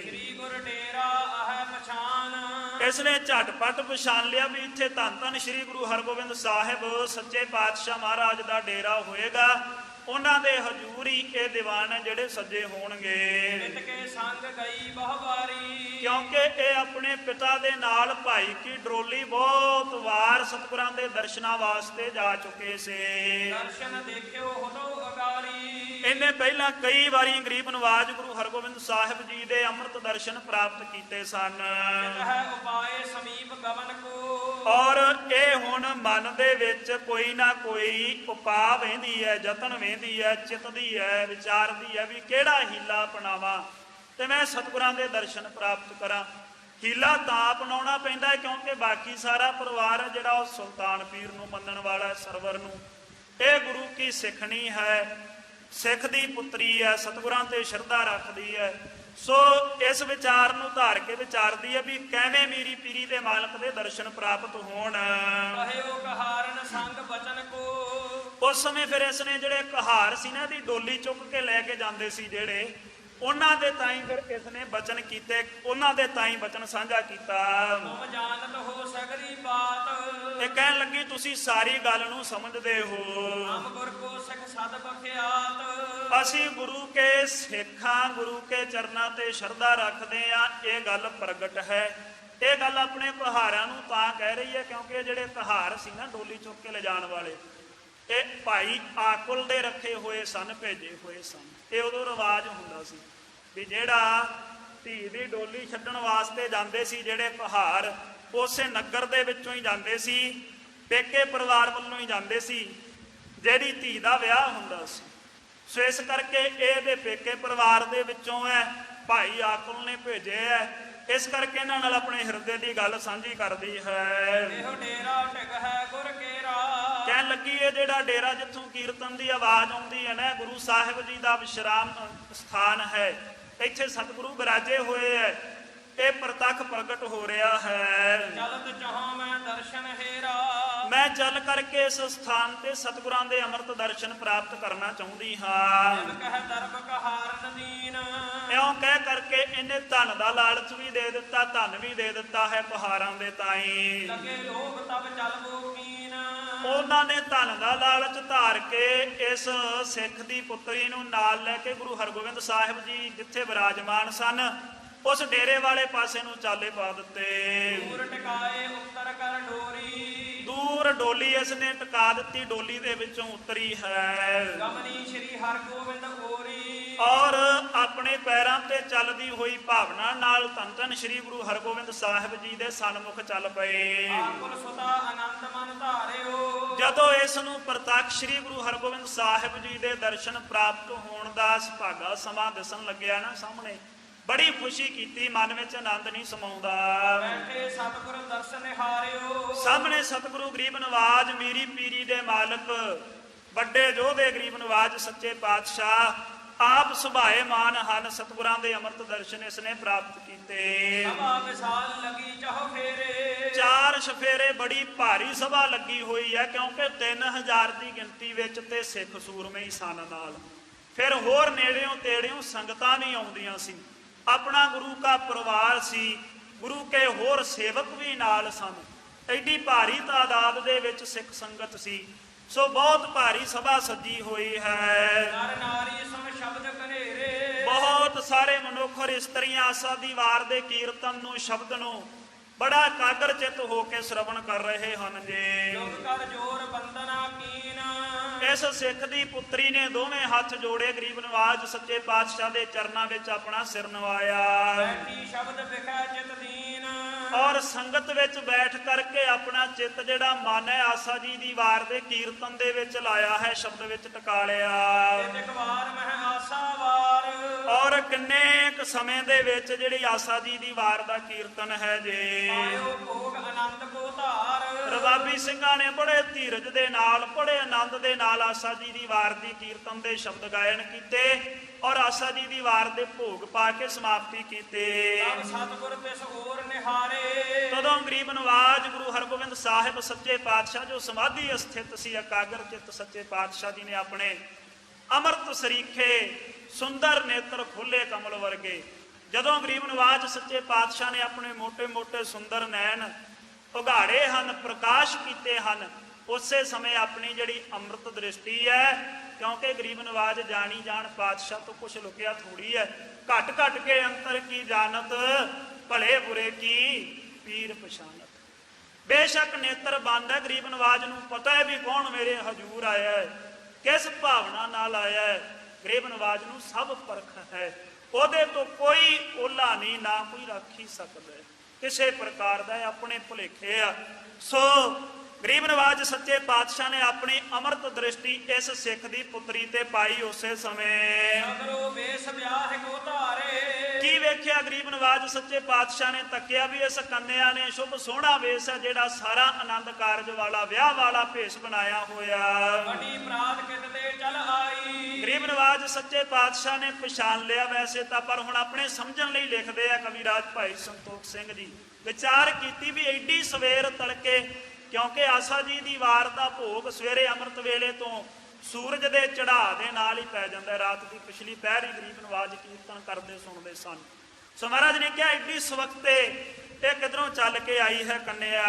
ਸ੍ਰੀ ਗੁਰ ਡੇਰਾ ਆਹ ਪਛਾਨ, ਇਸ ਨੇ ਝਟਪਟ ਪਛਾਣ ਲਿਆ ਵੀ ਇੱਥੇ ਧੰਨ ਧੰਨ ਸ੍ਰੀ ਗੁਰੂ ਹਰਗੋਬਿੰਦ ਸਾਹਿਬ ਸੱਚੇ ਪਾਤਸ਼ਾਹ ਮਹਾਰਾਜ ਦਾ ਡੇਰਾ ਹੋਏਗਾ। ਉਹਨਾਂ ਦੇ ਹਜ਼ੂਰ ਹੀ ਇਹ ਦੀਵਾਨ ਜਿਹੜੇ ਸੱਜੇ ਹੋਣਗੇ। ਨਿਤ ਕੇ ਸੰਗ ਗਈ ਬਹੁ ਵਾਰੀ, ਕਿਉਂਕਿ ਇਹ ਆਪਣੇ ਪਿਤਾ ਦੇ ਨਾਲ ਭਾਈ ਕੀ ਡਰੋਲੀ ਬਹੁਤ ਵਾਰ ਸਤਿਗੁਰਾਂ ਦੇ ਦਰਸ਼ਨਾਂ ਵਾਸਤੇ ਜਾ ਚੁੱਕੇ ਸੇ। ਦਰਸ਼ਨ ਦੇਖਿਓ ਹੁਦੋ ਅਗਾਰੀ, ਇਹਨੇ ਪਹਿਲਾਂ ਕਈ ਵਾਰੀ ਗਰੀਬ ਨਵਾਜ ਗੁਰੂ ਹਰਗੋਬਿੰਦ ਸਾਹਿਬ ਜੀ ਦੇ ਅੰਮ੍ਰਿਤ ਦਰਸ਼ਨ ਪ੍ਰਾਪਤ ਕੀਤੇ ਸਨ। ਹੈ ਉਪਾਏ ਸਮੀਪ ਗਮਨ ਕੋ, ਔਰ ਇਹ ਹੁਣ ਮਨ ਦੇ ਵਿੱਚ ਕੋਈ ਨਾ ਕੋਈ ਉਪਾਅ ਵਹਿੰਦੀ ਹੈ, ਯਤਨ ਵਹਿੰਦੀ ਹੈ, ਚਿੱਤਦੀ ਹੈ, ਵਿਚਾਰਦੀ ਹੈ ਵੀ ਕਿਹੜਾ ਹੀਲਾ ਅਪਣਾਵਾਂ ਤੇ ਮੈਂ ਸਤਿਗੁਰਾਂ ਦੇ ਦਰਸ਼ਨ ਪ੍ਰਾਪਤ ਕਰਾਂ। ਹੀਲਾ ਤਾਂ ਅਪਣਾਉਣਾ ਪੈਂਦਾ ਹੈ ਕਿਉਂਕਿ ਬਾਕੀ ਸਾਰਾ ਪਰਿਵਾਰ ਹੈ ਜਿਹੜਾ ਉਹ ਸੁਲਤਾਨ ਪੀਰ ਨੂੰ ਮੰਨਣ ਵਾਲਾ ਹੈ, ਸਰਵਰ ਨੂੰ। ਇਹ ਗੁਰੂ ਕੀ ਸਿੱਖਣੀ ਹੈ, ਸਿੱਖ ਦੀ ਪੁੱਤਰੀ ਹੈ, ਸਤਿਗੁਰਾਂ ਤੇ ਸ਼ਰਧਾ ਰੱਖਦੀ ਹੈ। ਸੋ ਇਸ ਵਿਚਾਰ ਨੂੰ ਧਾਰ ਕੇ ਵਿਚਾਰਦੀ ਹੈ ਵੀ ਕਿਵੇਂ ਮੇਰੀ ਪੀਰੀ ਦੇ ਮਾਲਕ ਦੇ ਦਰਸ਼ਨ ਪ੍ਰਾਪਤ ਹੋਣ। ਕਹਿਓ ਕਹਾਰਨ ਸੰਗ ਬਚਨ ਕੋ, ਉਸ ਸਮੇਂ ਫਿਰ ਇਸ ਨੇ ਜਿਹੜੇ ਕਹਾਰ ਸੀ ਨਾ ਦੀ ਡੋਲੀ ਚੁੱਕ ਕੇ ਲੈ ਕੇ ਜਾਂਦੇ ਸੀ ਜਿਹੜੇ, ਉਹਨਾਂ ਦੇ ਤਾਈਂ ਫਿਰ ਇਸ ਨੇ ਬਚਨ ਕੀਤੇ, ਉਹਨਾਂ ਦੇ ਤਾਈਂ ਬਚਨ ਸਾਂਝਾ ਕੀਤਾ। ਤੁਮ ਜਾਣਤ ਹੋ ਸਗਲੀ ਬਾਤ, ਇਹ ਕਹਿਣ ਲੱਗੀ ਤੁਸੀਂ ਸਾਰੀ ਗੱਲ ਨੂੰ ਸਮਝਦੇ ਹੋ। ਹਮ ਗੁਰ ਕੋ ਸਿੱਖ ਸਦ ਬਖਿਆਤ, ਅਸੀਂ ਗੁਰੂ ਕੇ ਸਿੱਖਾਂ, ਗੁਰੂ ਕੇ ਚਰਨਾਂ ਤੇ ਸ਼ਰਧਾ ਰੱਖਦੇ ਆ, ਇਹ ਗੱਲ ਪ੍ਰਗਟ ਹੈ। ਇਹ ਗੱਲ ਆਪਣੇ ਕਹਾਰਾਂ ਨੂੰ ਤਾਂ ਕਹਿ ਰਹੀ ਹੈ ਕਿਉਂਕਿ ਜਿਹੜੇ ਕਹਾਰ ਸੀ ਨਾ ਡੋਲੀ ਚੁੱਕ ਕੇ ਲਿਜਾਣ ਵਾਲੇ, ਇਹ ਭਾਈ ਆਕੁਲ ਦੇ ਰੱਖੇ ਹੋਏ ਸਨ, ਭੇਜੇ ਹੋਏ ਸਨ। ਇਹ ਉਦੋਂ ਰਿਵਾਜ ਹੁੰਦਾ ਸੀ ਵੀ ਜਿਹੜਾ ਧੀ ਦੀ ਡੋਲੀ ਛੱਡਣ ਵਾਸਤੇ ਜਾਂਦੇ ਸੀ ਜਿਹੜੇ ਕਹਾਰ, ਉਸੇ ਨਗਰ ਦੇ ਵਿੱਚੋਂ ਹੀ ਜਾਂਦੇ ਸੀ, ਪੇਕੇ ਪਰਿਵਾਰ ਵੱਲੋਂ ਹੀ ਜਾਂਦੇ ਸੀ ਜਿਹੜੀ ਧੀ ਦਾ ਵਿਆਹ ਹੁੰਦਾ ਸੀ। ਸੋ ਇਸ ਕਰਕੇ ਇਹਦੇ ਪੇਕੇ ਪਰਿਵਾਰ ਦੇ ਵਿੱਚੋਂ ਹੈ, ਭਾਈ ਆਕੁਲ ਨੇ ਭੇਜੇ ਹੈ, ਇਸ ਕਰਕੇ ਇਹਨਾਂ ਨਾਲ ਆਪਣੇ ਹਿਰਦੇ ਦੀ ਗੱਲ ਸਾਂਝੀ ਕਰਦੀ ਹੈ। ਇਹੋ ਡੇਰਾ ਟਿਕ ਹੈ ਗੁਰ ਕੇਰਾ, ਕਹਿਣ ਲੱਗੀ ਇਹ ਜਿਹੜਾ ਡੇਰਾ ਜਿੱਥੋਂ ਕੀਰਤਨ ਦੀ ਆਵਾਜ਼ ਆਉਂਦੀ ਹੈ ਨਾ, ਗੁਰੂ ਸਾਹਿਬ ਜੀ ਦਾ ਵਿਸ਼ਰਾਮ ਸਥਾਨ ਹੈ, ਇੱਥੇ ਸਤਿਗੁਰੂ ਬਿਰਾਜੇ ਹੋਏ ਹੈ, ਇਹ ਪ੍ਰਤੱਖ ਪ੍ਰਗਟ ਹੋ ਰਿਹਾ ਹੈ। ਚਲਤ ਚਾਹਾਂ ਮੈਂ ਦਰਸ਼ਨ ਹੇਰਾ, ਮੈਂ ਚੱਲ ਕਰਕੇ ਇਸ ਸਥਾਨ ਤੇ ਸਤਿਗੁਰਾਂ ਦੇ ਅੰਮ੍ਰਿਤ ਦਰਸ਼ਨ ਪ੍ਰਾਪਤ ਕਰਨਾ ਚਾਹੁੰਦੀ ਹਾਂ। ਜਨ ਕਹਿ ਦਰਬ ਕਹਾਰਨ ਦੀਨ, ਇਉਂ ਕਹਿ ਕਰਕੇ ਇਹਨੇ ਧਨ ਦਾ ਲਾਲਚ ਵੀ ਦੇ ਦਿੱਤਾ, ਧਨ ਵੀ ਦੇ ਦਿੱਤਾ ਹੈ ਕਹਾਰਾਂ ਦੇ ਤਾਈਂ। ਲਗੇ ਲੋਭ ਤਬ ਚਲ ਬੋਕੀਨ, ਉਹਨਾਂ ਨੇ ਧਨ ਦਾ ਲਾਲਚ ਧਾਰ ਕੇ ਇਸ ਸਿੱਖ ਦੀ ਪੁੱਤਰੀ ਨੂੰ ਨਾਲ ਲੈ ਕੇ ਗੁਰੂ ਹਰਗੋਬਿੰਦ ਸਾਹਿਬ ਜੀ ਜਿੱਥੇ ਵਿਰਾਜਮਾਨ ਸਨ ਉਸ ਡੇਰੇ ਵਾਲੇ ਪਾਸੇ ਨੂੰ ਚਾਲੇ ਪਾ ਦਿੱਤੇ। ਦੂਰ ਟਿਕਾਏ ਉੱਤਰ ਕਰ ਡੋਰੀ, ਦੂਰ ਡੋਲੀ ਇਸ ਨੇ ਟਿਕਾ ਦਿੱਤੀ, ਡੋਲੀ ਦੇ ਵਿੱਚੋਂ ਉਤਰੀ ਹੈ। ਗਮਨੀ ਸ਼੍ਰੀ ਹਰਗੋਬਿੰਦ ਓਰੀ, ਔਰ ਆਪਣੇ ਪੈਰਾਂ ਤੇ ਚੱਲਦੀ ਹੋਈ ਭਾਵਨਾ ਨਾਲ ਧੰਨ ਧੰਨ ਸ੍ਰੀ ਗੁਰੂ ਹਰਗੋਬਿੰਦ ਸਾਹਿਬ ਜੀ ਦੇ ਸਨਮੁਖ ਚੱਲ ਪਏ। ਆਕੁਲ ਸੁਤਾ ਆਨੰਦ ਮਨ ਧਾਰਿਓ, ਜਦੋਂ ਇਸ ਨੂੰ ਪ੍ਰਤੱਖ ਸ੍ਰੀ ਗੁਰੂ ਹਰਗੋਬਿੰਦ ਸਾਹਿਬ ਜੀ ਦੇ ਦਰਸ਼ਨ ਪ੍ਰਾਪਤ ਹੋਣ ਦਾ ਸੁਭਾਗਾ ਸਮਾਂ ਦਿਸਣ ਲੱਗਿਆ ਨਾ ਸਾਹਮਣੇ, ਬੜੀ ਖੁਸ਼ੀ ਕੀਤੀ, ਮਨ ਵਿੱਚ ਆਨੰਦ ਨਹੀਂ ਸਮਾਉਂਦਾ। ਬੈਠੇ ਸਤਿਗੁਰ ਦਰਸ਼ਨ ਨਿਹਾਰਿਓ, ਸਾਹਮਣੇ ਸਤਿਗੁਰੂ ਗਰੀਬ ਨਵਾਜ ਮੀਰੀ ਪੀਰੀ ਦੇ ਮਾਲਕ, ਵੱਡੇ ਯੋਧੇ ਗਰੀਬ ਨਵਾਜ ਸੱਚੇ ਪਾਤਸ਼ਾਹ ਆਪ ਸੁਭਾਏ ਮਾਨ ਹਨ। ਸਤਿਗੁਰਾਂ ਦੇ ਅੰਮ੍ਰਿਤ ਦਰਸ਼ਨ ਇਸ ਨੇ ਪ੍ਰਾਪਤ ਕੀਤੇ। ਸਭਾ ਵਿਸਾਲ ਲਗੀ ਚਾਹ ਫੇਰੇ, ਚਾਰ ਸ਼ਫੇਰੇ ਬੜੀ ਭਾਰੀ ਸਭਾ ਲੱਗੀ ਹੋਈ ਹੈ ਕਿਉਂਕਿ 3000 ਦੀ ਗਿਣਤੀ ਵਿੱਚ ਤੇ ਸਿੱਖ ਸੂਰਮੇ ਹੀ ਸਨ ਨਾਲ, ਫਿਰ ਹੋਰ ਨੇੜਿਓਂ ਤੇੜਿਓਂ ਸੰਗਤਾਂ ਵੀ ਆਉਂਦੀਆਂ ਸੀ। ਆਪਣਾ ਗੁਰੂ ਕਾ ਪਰਿਵਾਰ ਸੀ, ਗੁਰੂ ਕੇ ਹੋਰ ਸੇਵਕ ਵੀ ਨਾਲ ਸਨ। ਐਡੀ ਭਾਰੀ ਤਾਦਾਦ ਦੇ ਵਿੱਚ ਸਿੱਖ ਸੰਗਤ ਸੀ। ਸੋ ਬਹੁਤ ਭਾਰੀ ਸਭਾ ਸੱਜੀ ਹੋਈ ਹੈ। ਨਰ ਨਾਰੀ ਸਮ ਸ਼ਬਦ ਕਨੇਰੇ, ਬਹੁਤ ਸਾਰੇ ਮਨੁੱਖ ਔਰ ਇਸਤਰੀਆਂ ਆਸਾ ਦੀ ਵਾਰ ਦੇ ਕੀਰਤਨ ਨੂੰ, ਸ਼ਬਦ ਨੂੰ ਬੜਾ ਇਕਾਗਰ ਚਿੱਤ ਹੋ ਕੇ ਸ਼ਰਵਣ ਕਰ ਰਹੇ ਹਨ ਜੀ। ਜੁਗ ਕਰ ਜੋਰ ਬੰਦਨਾ ਕੀਨ, ਇਸ ਸਿੱਖ ਦੀ ਪੁੱਤਰੀ ਨੇ ਦੋਵੇਂ ਹੱਥ ਜੋੜੇ, ਗਰੀਬ ਨਵਾਜ ਸੱਚੇ ਪਾਤਸ਼ਾਹ ਦੇ ਚਰਨਾਂ ਵਿੱਚ ਆਪਣਾ ਸਿਰ ਨਵਾਇਆ ਬੈਠੀ ਸ਼ਬਦ ਵਿਖੈ ਚਿਤ ਦੀਨ, ਔਰ ਸੰਗਤ ਵਿੱਚ ਬੈਠ ਕਰਕੇ ਆਪਣਾ ਚਿੱਤ ਜਿਹੜਾ ਮਨ ਹੈ ਆਸਾ ਜੀ ਦੀ ਵਾਰ ਦੇ ਕੀਰਤਨ ਦੇ ਵਿੱਚ ਲਾਇਆ ਹੈ, ਸ਼ਬਦ ਵਿੱਚ ਟਿਕਾ ਲਿਆ। ਇੱਕ ਵਾਰ ਮਹਿ ਆਸਾ ਵਾਰ, ਔਰ ਕਿੰਨੇ ਕੁ ਸਮੇਂ ਦੇ ਵਿੱਚ ਜਿਹੜੀ ਆਸਾ ਜੀ ਦੀ ਵਾਰ ਦਾ ਕੀਰਤਨ ਹੈ ਜੀ। ਆਇਓ ਭੋਗ ਆਨੰਦ ਕੋ ਧਾਰ, ਰਬਾਬੀ ਸਿੰਘਾਂ ਨੇ ਬੜੇ ਧੀਰਜ ਦੇ ਨਾਲ, ਬੜੇ ਆਨੰਦ ਦੇ ਨਾਲ ਆਸਾ ਜੀ ਦੀ ਵਾਰ ਦੀ ਕੀਰਤਨ ਦੇ ਸ਼ਬਦ ਗਾਇਨ ਕੀਤੇ ਔਰ ਆਸਾ ਜੀ ਦੀ ਵਾਰ ਦੇ ਭੋਗ ਪਾ ਕੇ ਸਮਾਪਤੀ ਕੀਤੀ। ਤਬ ਸਤਿਗੁਰ ਤਿਸ ਹੋਰ ਨਿਹਾਰੇ, ਤਦੋਂ ਗਰੀਬ ਨਵਾਜ ਗੁਰੂ ਹਰਗੋਬਿੰਦ ਸਾਹਿਬ ਸੱਚੇ ਪਾਤਸ਼ਾਹ ਜੋ ਸਮਾਧੀ ਸਥਿਤ ਸੀ, ਇਕਾਗਰ ਚਿੱਤ ਸੱਚੇ ਪਾਤਸ਼ਾਹ ਜੀ ਨੇ ਆਪਣੇ ਅੰਮ੍ਰਿਤ ਸਰੀਖੇ ਸੁੰਦਰ ਨੇਤਰ ਖੋਲੇ ਕਮਲ ਵਰਗੇ। ਜਦੋਂ ਗਰੀਬ ਨਵਾਜ ਸੱਚੇ ਪਾਤਸ਼ਾਹ ਨੇ ਆਪਣੇ ਮੋਟੇ ਮੋਟੇ ਸੁੰਦਰ ਨੈਣ ਉਘਾੜੇ ਹਨ, ਪ੍ਰਕਾਸ਼ ਕੀਤੇ ਹਨ, ਉਸੇ ਸਮੇਂ ਆਪਣੀ ਜਿਹੜੀ ਅੰਮ੍ਰਿਤ ਦ੍ਰਿਸ਼ਟੀ ਹੈ, ਕਿਉਂਕਿ ਗਰੀਬ ਨਵਾਜ ਜਾਣੀ ਜਾਣ ਪਾਤਸ਼ਾਹ ਤੋਂ ਕੁਛ ਲੁਕਿਆ ਥੋੜੀ ਹੈ, ਘਟ ਘਟ ਕੇ ਅੰਤਰ ਕੀ ਜਾਣਤ, ਭਲੇ ਬੁਰੇ ਕੀ ਪੀਰ ਪਛਾਨਤ। ਬੇਸ਼ੱਕ ਨੇਤਰ ਬੰਦ ਹੈ, ਗਰੀਬ ਨਵਾਜ ਨੂੰ ਪਤਾ ਹੈ ਵੀ ਕੌਣ ਮੇਰੇ ਹਜੂਰ ਆਇਆ ਹੈ, ਕਿਸ ਭਾਵਨਾ ਨਾਲ ਆਇਆ ਹੈ। ਗਰੀਬ ਨਵਾਜ ਨੂੰ ਸਭ ਪਰਖ ਹੈ, ਉਹਦੇ ਤੋਂ ਕੋਈ ਓਲਾ ਨਹੀਂ, ਨਾ ਕੋਈ ਰੱਖ ਹੀ ਸਕਦਾ ਕਿਸੇ ਪ੍ਰਕਾਰ ਦਾ, ਆਪਣੇ ਭੁਲੇਖੇ ਆ। ਸੋ ਗਰੀਬ ਨਵਾਜ ਸੱਚੇ ਪਾਤਸ਼ਾਹ ਨੇ ਆਪਣੀ ਅੰਮ੍ਰਿਤ ਦ੍ਰਿਸ਼ਟੀ ਇਸ ਸਿੱਖ ਦੀ ਪੁੱਤਰੀ ਤੇ ਪਾਈ। ਉਸੇ ਸਮੇਂ ਸਗਰੋ ਵੇਸ ਵਿਆਹ ਕੋ ਧਾਰੇ, ਕੀ ਵੇਖਿਆ ਗਰੀਬ ਨਵਾਜ ਸੱਚੇ ਪਾਤਸ਼ਾਹ ਨੇ? ਤੱਕਿਆ ਵੀ ਇਸ ਕੰਨਿਆ ਨੇ ਸ਼ੁਭ ਸੋਹਣਾ ਵੇਸ ਹੈ, ਜਿਹੜਾ ਸਾਰਾ ਆਨੰਦ ਕਾਰਜ ਵਾਲਾ, ਵਿਆਹ ਵਾਲਾ ਭੇਸ ਬਣਾਇਆ ਹੋਇਆ। ਵੱਡੀ ਪ੍ਰਾਤ ਕਿਤ ਤੇ ਚਲ ਆਈ, ਗਰੀਬ ਨਵਾਜ ਸੱਚੇ ਪਾਤਸ਼ਾਹ ਨੇ ਪਛਾਣ ਲਿਆ ਵੈਸੇ ਤਾਂ, ਪਰ ਹੁਣ ਆਪਣੇ ਸਮਝਣ ਲਈ ਲਿਖਦੇ ਆ ਕਵੀ ਰਾਜ ਭਾਈ ਸੰਤੋਖ ਸਿੰਘ ਜੀ। ਵਿਚਾਰ ਕੀਤੀ ਵੀ ਐਡੀ ਸਵੇਰ ਤੜਕੇ, ਕਿਉਂਕਿ ਆਸਾ ਜੀ ਦੀ ਵਾਰ ਦਾ ਭੋਗ ਸਵੇਰੇ ਅੰਮ੍ਰਿਤ ਵੇਲੇ ਤੋਂ ਸੂਰਜ ਦੇ ਚੜ੍ਹਾਅ ਦੇ ਨਾਲ ਹੀ ਪੈ ਜਾਂਦਾ। ਰਾਤ ਦੀ ਪਿਛਲੀ ਪਹਿਰ ਹੀ ਗਰੀਬ ਨਵਾਜ ਕੀਰਤਨ ਕਰਦੇ ਸੁਣਦੇ ਸਨ। ਸੋ ਮਹਾਰਾਜ ਨੇ ਕਿਹਾ ਐਡੀ ਸਵਖਤੇ ਇਹ ਕਿਧਰੋਂ ਚੱਲ ਕੇ ਆਈ ਹੈ ਕੰਨਿਆ,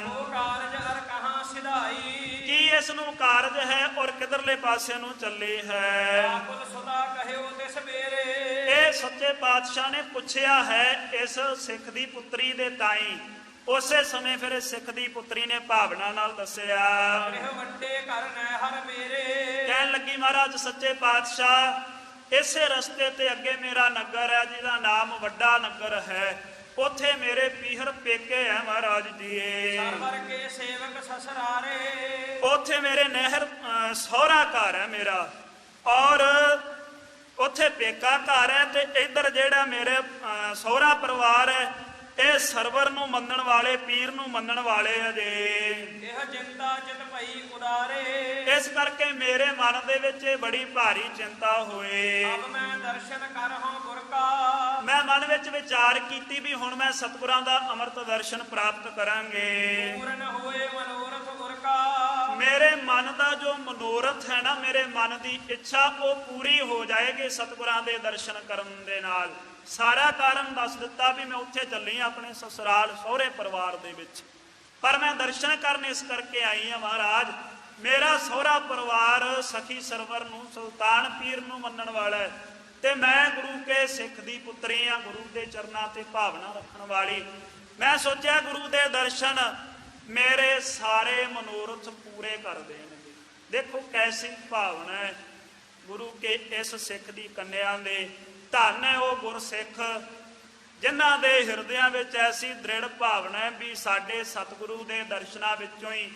ਉਹ ਕਾਰਜ ਅਰ ਕਹਾਂ ਸਿਧਾਈ, ਕੀ ਇਸ ਨੂੰ ਕਾਰਜ ਹੈ ਔਰ ਕਿਧਰਲੇ ਪਾਸੇ ਨੂੰ ਚੱਲੀ ਹੈ। ਆਕੁਲ ਸੁਦਾ ਕਹਿਓ ਤਿਸ ਬੇਰੇ, ਇਹ ਸੱਚੇ ਪਾਤਸ਼ਾਹ ਨੇ ਪੁੱਛਿਆ ਹੈ ਇਸ ਸਿੱਖ ਦੀ ਪੁੱਤਰੀ ਦੇ ਤਾਈ। ਉਸੇ ਸਮੇਂ ਫਿਰ ਸਿੱਖ ਦੀ ਪੁੱਤਰੀ ਨੇ ਭਾਵਨਾ ਨਾਲ ਦੱਸਿਆ, ਇਹ ਵੱਡੇ ਘਰ ਨੈ ਹਰ ਮੇਰੇ, ਕਹਿਣ ਲੱਗੀ ਮਹਾਰਾਜ ਸੱਚੇ ਪਾਤਸ਼ਾਹ ਇਸੇ ਰਸਤੇ ਤੇ ਅੱਗੇ ਮੇਰਾ ਨਗਰ ਹੈ, ਜਿਹਦਾ ਨਾਮ ਵੱਡਾ ਨਗਰ ਹੈ, ਉੱਥੇ ਮੇਰੇ ਪੀਹਰ ਪੇਕੇ ਹੈ ਮਹਾਰਾਜ ਜੀ। ਸਰਵਰ ਕੇ ਸੇਵਕ ਸਸਰਾਰੇ, ਉੱਥੇ ਮੇਰੇ ਨਹਿਰ ਸਹੁਰਾ ਘਰ ਹੈ ਮੇਰਾ, ਔਰ ਉੱਥੇ ਪੇਕਾ ਘਰ ਹੈ, ਤੇ ਇੱਧਰ ਜਿਹੜਾ ਮੇਰੇ ਸਹੁਰਾ ਪਰਿਵਾਰ ਹੈ ਇਹ ਸਰਵਰ ਨੂੰ ਮੰਨਣ ਵਾਲੇ, ਪੀਰ ਨੂੰ ਮੰਨਣ ਵਾਲੇ ਆ ਜੇ। ਇਹ ਚਿੰਤਾ ਚਿਤ ਭਈ ਉਦਾਰੇ, ਇਸ ਕਰਕੇ ਮੇਰੇ ਮਨ ਦੇ ਵਿੱਚ ਬੜੀ ਭਾਰੀ ਚਿੰਤਾ ਹੋਏ। ਅਬ ਮੈਂ ਦਰਸ਼ਨ ਕਰਹੁ ਗੁਰ ਕਾ, ਮੈਂ ਮਨ ਵਿੱਚ ਵਿਚਾਰ ਕੀਤੀ ਵੀ ਹੁਣ ਮੈਂ ਸਤਿਗੁਰਾਂ ਦਾ ਅੰਮ੍ਰਿਤ ਦਰਸ਼ਨ ਪ੍ਰਾਪਤ ਕਰਾਂਗੇ। ਪੂਰਨ ਹੋਏ ਮਨੋਰਥ ਗੁਰ ਕਾ, ਮੇਰੇ ਮਨ ਦਾ ਜੋ ਮਨੋਰਥ ਹੈ ਨਾ, ਮੇਰੇ ਮਨ ਦੀ ਇੱਛਾ, ਉਹ ਪੂਰੀ ਹੋ ਜਾਏਗੀ ਸਤਿਗੁਰਾਂ ਦੇ ਦਰਸ਼ਨ ਕਰਨ ਦੇ ਨਾਲ। ਸਾਰਾ ਕਾਰਨ ਦੱਸ ਦਿੱਤਾ ਵੀ ਮੈਂ ਉੱਥੇ ਚੱਲੀ ਆਪਣੇ ਸਸੁਰਾਲ ਸਹੁਰੇ ਪਰਿਵਾਰ ਦੇ ਵਿੱਚ, ਪਰ ਮੈਂ ਦਰਸ਼ਨ ਕਰਨ ਇਸ ਕਰਕੇ ਆਈ ਹਾਂ ਮਹਾਰਾਜ, ਮੇਰਾ ਸਹੁਰਾ ਪਰਿਵਾਰ ਸਖੀ ਸਰਵਰ ਨੂੰ, ਸੁਲਤਾਨ ਪੀਰ ਨੂੰ ਮੰਨਣ ਵਾਲਾ ਹੈ, ਤੇ ਮੈਂ ਗੁਰੂ ਕੇ ਸਿੱਖ ਦੀ ਪੁੱਤਰੀ ਆ, ਗੁਰੂ ਦੇ ਚਰਨਾਂ ਤੇ ਭਾਵਨਾ ਰੱਖਣ ਵਾਲੀ। ਮੈਂ ਸੋਚਿਆ ਗੁਰੂ ਦੇ ਦਰਸ਼ਨ ਮੇਰੇ ਸਾਰੇ ਮਨੋਰਥ ਪੂਰੇ ਕਰ ਦੇਣਗੇ। ਦੇਖੋ ਕੈਸੀ ਭਾਵਨਾ ਹੈ ਗੁਰੂ ਕੇ ਇਸ ਸਿੱਖ ਦੀ ਕੰਨਿਆ ਦੇ। ਧੰਨ ਹੈ ਉਹ ਗੁਰਸਿੱਖ ਜਿਨ੍ਹਾਂ ਦੇ ਹਿਰਦਿਆਂ ਵਿੱਚ ਐਸੀ ਦ੍ਰਿੜ ਭਾਵਨਾ ਹੈ ਵੀ ਸਾਡੇ ਸਤਿਗੁਰੂ ਦੇ ਦਰਸ਼ਨਾਂ ਵਿੱਚੋਂ ਹੀ,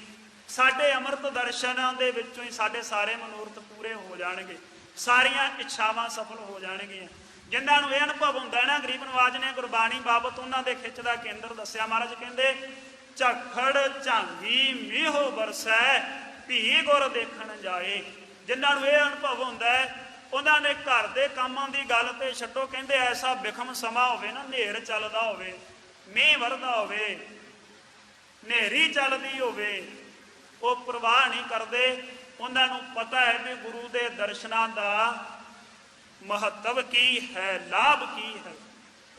ਸਾਡੇ ਅੰਮ੍ਰਿਤ ਦਰਸ਼ਨਾਂ ਦੇ ਵਿੱਚੋਂ ਹੀ ਸਾਡੇ ਸਾਰੇ ਮਨੋਰਥ ਪੂਰੇ ਹੋ ਜਾਣਗੇ, ਸਾਰੀਆਂ ਇੱਛਾਵਾਂ ਸਫਲ ਹੋ ਜਾਣਗੀਆਂ। ਜਿਨ੍ਹਾਂ ਨੂੰ ਇਹ ਅਨੁਭਵ ਹੁੰਦਾ ਨਾ, ਗਰੀਬ ਨਵਾਜ ਨੇ ਗੁਰਬਾਣੀ ਬਾਬਤ ਉਹਨਾਂ ਦੇ ਖਿੱਚ ਦਾ ਕੇਂਦਰ ਦੱਸਿਆ। ਮਹਾਰਾਜ ਕਹਿੰਦੇ ਝਖੜ ਝਾਂਗੀ ਮੀਹੋ ਬਰਸੈ, ਭੀ ਗੁਰ ਦੇਖਣ ਜਾਏ। ਜਿਨ੍ਹਾਂ ਨੂੰ ਇਹ ਅਨੁਭਵ ਹੁੰਦਾ ਹੈ ਉਹਨਾਂ ਨੇ ਘਰ ਦੇ ਕੰਮਾਂ ਦੀ ਗੱਲ ਤੇ ਛੱਡੋ, ਕਹਿੰਦੇ ਐਸਾ ਬਿਖਮ ਸਮਾਂ ਹੋਵੇ ਨਾ, ਹਨੇਰ ਚੱਲਦਾ ਹੋਵੇ, ਮੀਂਹ ਵਰਦਾ ਹੋਵੇ, ਹਨੇਰੀ ਚੱਲਦੀ ਹੋਵੇ, ਉਹ ਪ੍ਰਵਾਹ ਨਹੀਂ ਕਰਦੇ। ਉਹਨਾਂ ਨੂੰ ਪਤਾ ਹੈ ਵੀ ਗੁਰੂ ਦੇ ਦਰਸ਼ਨਾਂ ਦਾ ਮਹੱਤਵ ਕੀ ਹੈ, ਲਾਭ ਕੀ ਹੈ।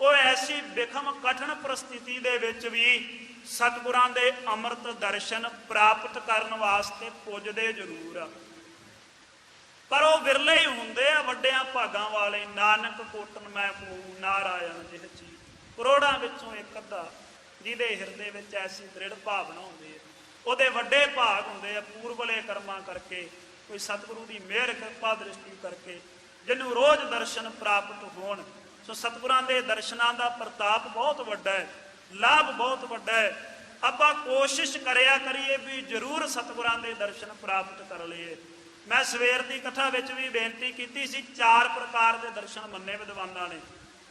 ਉਹ ਐਸੀ ਵਿਖਮ ਕਠਿਨ ਪ੍ਰਸਥਿਤੀ ਦੇ ਵਿੱਚ ਵੀ ਸਤਿਗੁਰਾਂ ਦੇ ਅੰਮ੍ਰਿਤ ਦਰਸ਼ਨ ਪ੍ਰਾਪਤ ਕਰਨ ਵਾਸਤੇ ਪੁੱਜਦੇ ਜ਼ਰੂਰ ਆ, ਪਰ ਉਹ ਵਿਰਲੇ ਹੀ ਹੁੰਦੇ ਆ ਵੱਡਿਆਂ ਭਾਗਾਂ ਵਾਲੇ। ਨਾਨਕ ਕੋਟਨ ਮੈਂ ਕੋ ਨਾਰਾਇਣ ਜਿਹ ਚੀਜ਼, ਕਰੋੜਾਂ ਵਿੱਚੋਂ ਇੱਕ ਅੱਧਾ ਜਿਹਦੇ ਹਿਰਦੇ ਵਿੱਚ ਐਸੀ ਦ੍ਰਿੜ ਭਾਵਨਾ ਹੁੰਦੀ ਹੈ, ਉਹਦੇ ਵੱਡੇ ਭਾਗ ਹੁੰਦੇ ਆ ਪੂਰਬਲੇ ਕਰਮਾਂ ਕਰਕੇ, ਕੋਈ ਸਤਿਗੁਰੂ ਦੀ ਮਿਹਰ ਕਿਰਪਾ ਦ੍ਰਿਸ਼ਟੀ ਕਰਕੇ, ਜਿਹਨੂੰ ਰੋਜ਼ ਦਰਸ਼ਨ ਪ੍ਰਾਪਤ ਹੋਣ। ਸੋ ਸਤਿਗੁਰਾਂ ਦੇ ਦਰਸ਼ਨਾਂ ਦਾ ਪ੍ਰਤਾਪ ਬਹੁਤ ਵੱਡਾ ਹੈ, ਲਾਭ ਬਹੁਤ ਵੱਡਾ ਹੈ। ਆਪਾਂ ਕੋਸ਼ਿਸ਼ ਕਰਿਆ ਕਰੀਏ ਵੀ ਜ਼ਰੂਰ ਸਤਿਗੁਰਾਂ ਦੇ ਦਰਸ਼ਨ ਪ੍ਰਾਪਤ ਕਰ ਲਈਏ। ਮੈਂ ਸਵੇਰ ਦੀ ਕਥਾ ਵਿੱਚ ਵੀ ਬੇਨਤੀ ਕੀਤੀ ਸੀ, 4 ਪ੍ਰਕਾਰ ਦੇ ਦਰਸ਼ਨ ਮੰਨੇ ਵਿਦਵਾਨਾਂ ਨੇ।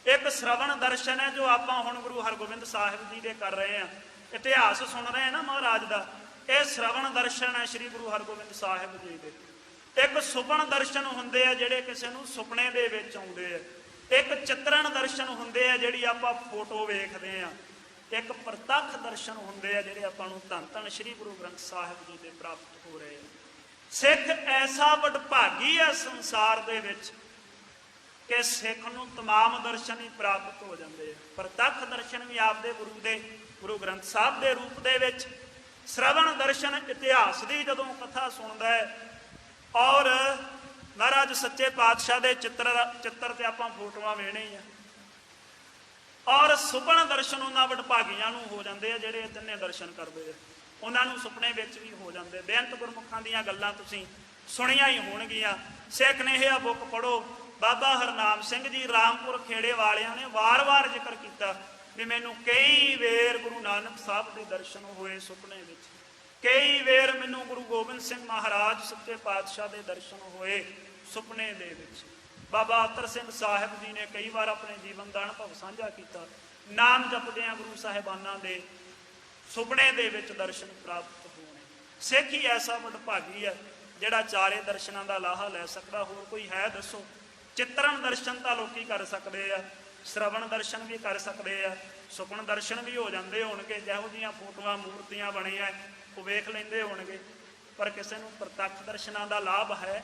ਇੱਕ ਸ਼ਰਵਣ ਦਰਸ਼ਨ ਹੈ ਜੋ ਆਪਾਂ ਹੁਣ ਗੁਰੂ ਹਰਗੋਬਿੰਦ ਸਾਹਿਬ ਜੀ ਦੇ ਕਰ ਰਹੇ ਹਾਂ, ਇਤਿਹਾਸ ਸੁਣ ਰਹੇ ਹਾਂ ਨਾ ਮਹਾਰਾਜ ਦਾ, ਇਹ ਸ਼ਰਵਣ ਦਰਸ਼ਨ ਹੈ ਸ੍ਰੀ ਗੁਰੂ ਹਰਗੋਬਿੰਦ ਸਾਹਿਬ ਜੀ ਦੇ। ਇੱਕ ਸੁਪਨ ਦਰਸ਼ਨ ਹੁੰਦੇ ਆ ਜਿਹੜੇ ਕਿਸੇ ਨੂੰ ਸੁਪਨੇ ਦੇ ਵਿੱਚ ਆਉਂਦੇ ਆ। ਇੱਕ ਚਿੱਤਰਣ ਦਰਸ਼ਨ ਹੁੰਦੇ ਆ ਜਿਹੜੀ ਆਪਾਂ ਫੋਟੋ ਵੇਖਦੇ ਆ। ਇੱਕ ਪ੍ਰਤੱਖ ਦਰਸ਼ਨ ਹੁੰਦੇ ਆ ਜਿਹੜੇ ਆਪਾਂ ਨੂੰ ਧੰਨ ਧੰਨ ਸ੍ਰੀ ਗੁਰੂ ਗ੍ਰੰਥ ਸਾਹਿਬ ਜੀ ਦੇ ਪ੍ਰਾਪਤ ਹੋ ਰਹੇ ਆ। ਸਿੱਖ ਐਸਾ ਵਡਭਾਗੀ ਹੈ ਸੰਸਾਰ ਦੇ ਵਿੱਚ ਕਿ ਸਿੱਖ ਨੂੰ ਤਮਾਮ ਦਰਸ਼ਨ ਹੀ ਪ੍ਰਾਪਤ ਹੋ ਜਾਂਦੇ ਆ। ਪ੍ਰਤੱਖ ਦਰਸ਼ਨ ਵੀ ਆਪਦੇ ਗੁਰੂ ਦੇ, ਗੁਰੂ ਗ੍ਰੰਥ ਸਾਹਿਬ ਦੇ ਰੂਪ ਦੇ ਵਿੱਚ। ਸ਼ਰਵਣ ਦਰਸ਼ਨ ਇਤਿਹਾਸ ਦੀ ਜਦੋਂ ਕਥਾ ਸੁਣਦਾ ਹੈ, ਔਰ ਮਹਾਰਾਜ ਸੱਚੇ ਪਾਤਸ਼ਾਹ ਦੇ ਚਿੱਤਰ ਤੇ ਆਪਾਂ ਫੋਟੋਆਂ ਵੇਖਣੇ ਹੀ ਆ। ਔਰ ਸੁਪਨ ਦਰਸ਼ਨ ਉਹਨਾਂ ਵਡਭਾਗੀਆਂ ਨੂੰ ਹੋ ਜਾਂਦੇ ਆ ਜਿਹੜੇ ਤਿੰਨੇ ਦਰਸ਼ਨ ਕਰਦੇ ਆ, ਉਹਨਾਂ ਨੂੰ ਸੁਪਨੇ ਵਿੱਚ ਵੀ ਹੋ ਜਾਂਦੇ। ਬੇਅੰਤ ਗੁਰਮੁਖਾਂ ਦੀਆਂ ਗੱਲਾਂ ਤੁਸੀਂ ਸੁਣੀਆਂ ਹੀ ਹੋਣਗੀਆਂ। ਸਿੱਖ ਨੇ ਇਹ ਬੁੱਕ ਪੜ੍ਹੋ, ਬਾਬਾ ਹਰਨਾਮ ਸਿੰਘ ਜੀ ਰਾਮਪੁਰ ਖੇੜੇ ਵਾਲਿਆਂ ਨੇ ਵਾਰ-ਵਾਰ ਜ਼ਿਕਰ ਕੀਤਾ ਵੀ ਮੈਨੂੰ ਕਈ ਵੇਰ ਗੁਰੂ ਨਾਨਕ ਸਾਹਿਬ ਦੇ ਦਰਸ਼ਨ ਹੋਏ ਸੁਪਨੇ ਵਿੱਚ, ਕਈ ਵੇਰ ਮੈਨੂੰ ਗੁਰੂ ਗੋਬਿੰਦ ਸਿੰਘ ਮਹਾਰਾਜ ਸੱਚੇ ਪਾਤਸ਼ਾਹ ਦੇ ਦਰਸ਼ਨ ਹੋਏ ਸੁਪਨੇ ਦੇ ਵਿੱਚ। ਬਾਬਾ ਅਤਰ ਸਿੰਘ ਸਾਹਿਬ ਜੀ ਨੇ ਕਈ ਵਾਰ ਆਪਣੇ ਜੀਵਨ ਦਾ ਅਨੁਭਵ ਸਾਂਝਾ ਕੀਤਾ, ਨਾਮ ਜਪਦਿਆਂ ਗੁਰੂ ਸਾਹਿਬਾਨਾਂ ਦੇ ਸੁਪਨੇ ਦੇ ਵਿੱਚ ਦਰਸ਼ਨ ਪ੍ਰਾਪਤ ਹੋਣੇ। ਸਿੱਖ ਹੀ ਐਸਾ ਵਡਭਾਗੀ ਹੈ ਜਿਹੜਾ 4 ਦਰਸ਼ਨਾਂ ਦਾ ਲਾਹਾ ਲੈ ਸਕਦਾ। ਹੋਰ ਕੋਈ ਹੈ ਦੱਸੋ? ਚਿੱਤਰਣ ਦਰਸ਼ਨ ਤਾਂ ਲੋਕੀ ਕਰ ਸਕਦੇ ਆ, ਸ਼ਰਵਣ ਦਰਸ਼ਨ ਵੀ ਕਰ ਸਕਦੇ ਆ, ਸੁਪਨ ਦਰਸ਼ਨ ਵੀ ਹੋ ਜਾਂਦੇ ਹੋਣਗੇ, ਜਿਹੋ ਜਿਹੀਆਂ ਫੋਟੋਆਂ ਮੂਰਤੀਆਂ ਬਣੀਆਂ ਉਹ ਵੇਖ ਲੈਂਦੇ ਹੋਣਗੇ, ਪਰ ਕਿਸੇ ਨੂੰ ਪ੍ਰਤੱਖ ਦਰਸ਼ਨਾਂ ਦਾ ਲਾਭ ਹੈ?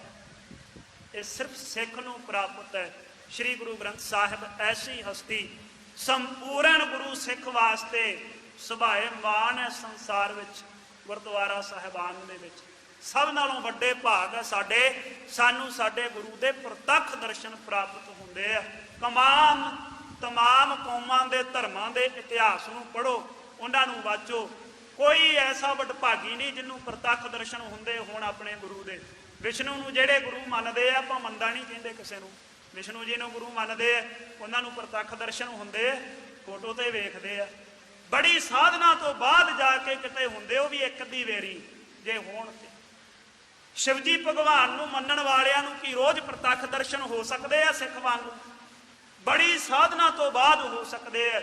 ਇਹ ਸਿਰਫ ਸਿੱਖ ਨੂੰ ਪ੍ਰਾਪਤ ਹੈ। ਸ੍ਰੀ ਗੁਰੂ ਗ੍ਰੰਥ ਸਾਹਿਬ ਐਸੀ ਹਸਤੀ, ਸੰਪੂਰਨ ਗੁਰੂ ਸਿੱਖ ਵਾਸਤੇ ਸੁਭਾਏ ਮਾਨ ਹੈ ਸੰਸਾਰ ਵਿੱਚ। ਗੁਰਦੁਆਰਾ ਸਾਹਿਬਾਨ ਦੇ ਵਿੱਚ ਸਭ ਨਾਲੋਂ ਵੱਡੇ ਭਾਗ ਹੈ ਸਾਨੂੰ ਸਾਡੇ ਗੁਰੂ ਦੇ ਪ੍ਰਤੱਖ ਦਰਸ਼ਨ ਪ੍ਰਾਪਤ ਹੁੰਦੇ ਆ। ਤਮਾਮ ਕੌਮਾਂ ਦੇ ਧਰਮਾਂ ਦੇ ਇਤਿਹਾਸ ਨੂੰ ਪੜ੍ਹੋ, ਉਹਨਾਂ ਨੂੰ ਵਾਚੋ। ਕੋਈ ਐਸਾ ਵਡਭਾਗੀ ਨਹੀਂ ਜਿਹਨੂੰ ਪ੍ਰਤੱਖ ਦਰਸ਼ਨ ਹੁੰਦੇ ਹੋਣ ਆਪਣੇ ਗੁਰੂ ਦੇ। ਵਿਸ਼ਨੂੰ ਨੂੰ ਜਿਹੜੇ ਗੁਰੂ ਮੰਨਦੇ ਆ, ਆਪਾਂ ਮੰਨਦਾ ਨਹੀਂ ਕਹਿੰਦੇ ਕਿਸੇ ਨੂੰ, ਵਿਸ਼ਨੂੰ ਜੀ ਨੂੰ ਗੁਰੂ ਮੰਨਦੇ ਆ, ਉਹਨਾਂ ਨੂੰ ਪ੍ਰਤੱਖ ਦਰਸ਼ਨ ਹੁੰਦੇ ਆ, ਫੋਟੋ ਤੇ ਵੇਖਦੇ ਆ। ਬੜੀ ਸਾਧਨਾ ਤੋਂ ਬਾਅਦ ਜਾ ਕੇ ਕਿਤੇ ਹੁੰਦੇ, ਉਹ ਵੀ ਇੱਕ ਅੱਧੀ ਵੇਰੀ ਜੇ ਹੋਣ ਤੇ। ਸ਼ਿਵਜੀ ਭਗਵਾਨ ਨੂੰ ਮੰਨਣ ਵਾਲਿਆਂ ਨੂੰ ਕੀ ਰੋਜ਼ ਪ੍ਰਤੱਖ ਦਰਸ਼ਨ ਹੋ ਸਕਦੇ ਆ ਸਿੱਖ ਵਾਂਗੂ? ਬੜੀ ਸਾਧਨਾ ਤੋਂ ਬਾਅਦ ਹੋ ਸਕਦੇ ਆ।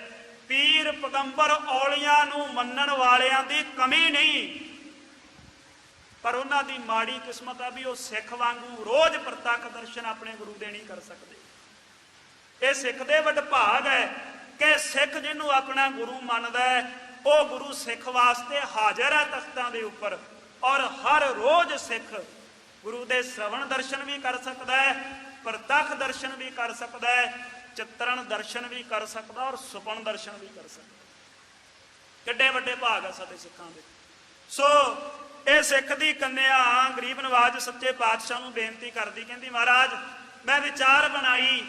ਪੀਰ ਪੈਗੰਬਰ ਔਲੀਆਂ ਨੂੰ ਮੰਨਣ ਵਾਲਿਆਂ ਦੀ ਕਮੀ ਨਹੀਂ, ਪਰ ਉਹਨਾਂ ਦੀ ਮਾੜੀ ਕਿਸਮਤ ਆ ਵੀ ਉਹ ਸਿੱਖ ਵਾਂਗੂ ਰੋਜ਼ ਪ੍ਰਤੱਖ ਦਰਸ਼ਨ ਆਪਣੇ ਗੁਰੂ ਦੇ ਨਹੀਂ ਕਰ ਸਕਦੇ। ਇਹ ਸਿੱਖ ਦੇ ਵਡਭਾਗ ਹੈ ਕਿ ਸਿੱਖ ਜਿਹਨੂੰ ਆਪਣਾ ਗੁਰੂ ਮੰਨਦਾ ਹੈ, ਉਹ ਗੁਰੂ ਸਿੱਖ ਵਾਸਤੇ ਹਾਜ਼ਰ ਹੈ ਤਖਤਾਂ ਦੇ ਉੱਪਰ। ਔਰ ਹਰ ਰੋਜ਼ ਸਿੱਖ ਗੁਰੂ ਦੇ ਸ਼ਰਵਣ ਦਰਸ਼ਨ ਵੀ ਕਰ ਸਕਦਾ ਹੈ, ਪ੍ਰਤੱਖ ਦਰਸ਼ਨ ਵੀ ਕਰ ਸਕਦਾ ਹੈ, ਚਿੱਤਰਣ ਦਰਸ਼ਨ ਵੀ ਕਰ ਸਕਦਾ, ਔਰ ਸੁਪਨ ਦਰਸ਼ਨ ਵੀ ਕਰ ਸਕਦਾ। ਕਿੱਡੇ ਵੱਡੇ ਭਾਗ ਆ ਸਾਡੇ ਸਿੱਖਾਂ ਦੇ। ਸੋ ਇਹ ਸਿੱਖ ਦੀ ਕੰਨਿਆ ਗਰੀਬ ਨਵਾਜ ਸੱਚੇ ਪਾਤਸ਼ਾਹ ਨੂੰ ਬੇਨਤੀ ਕਰਦੀ, ਕਹਿੰਦੀ ਮਹਾਰਾਜ ਮੈਂ ਵਿਚਾਰ ਬਣਾਈ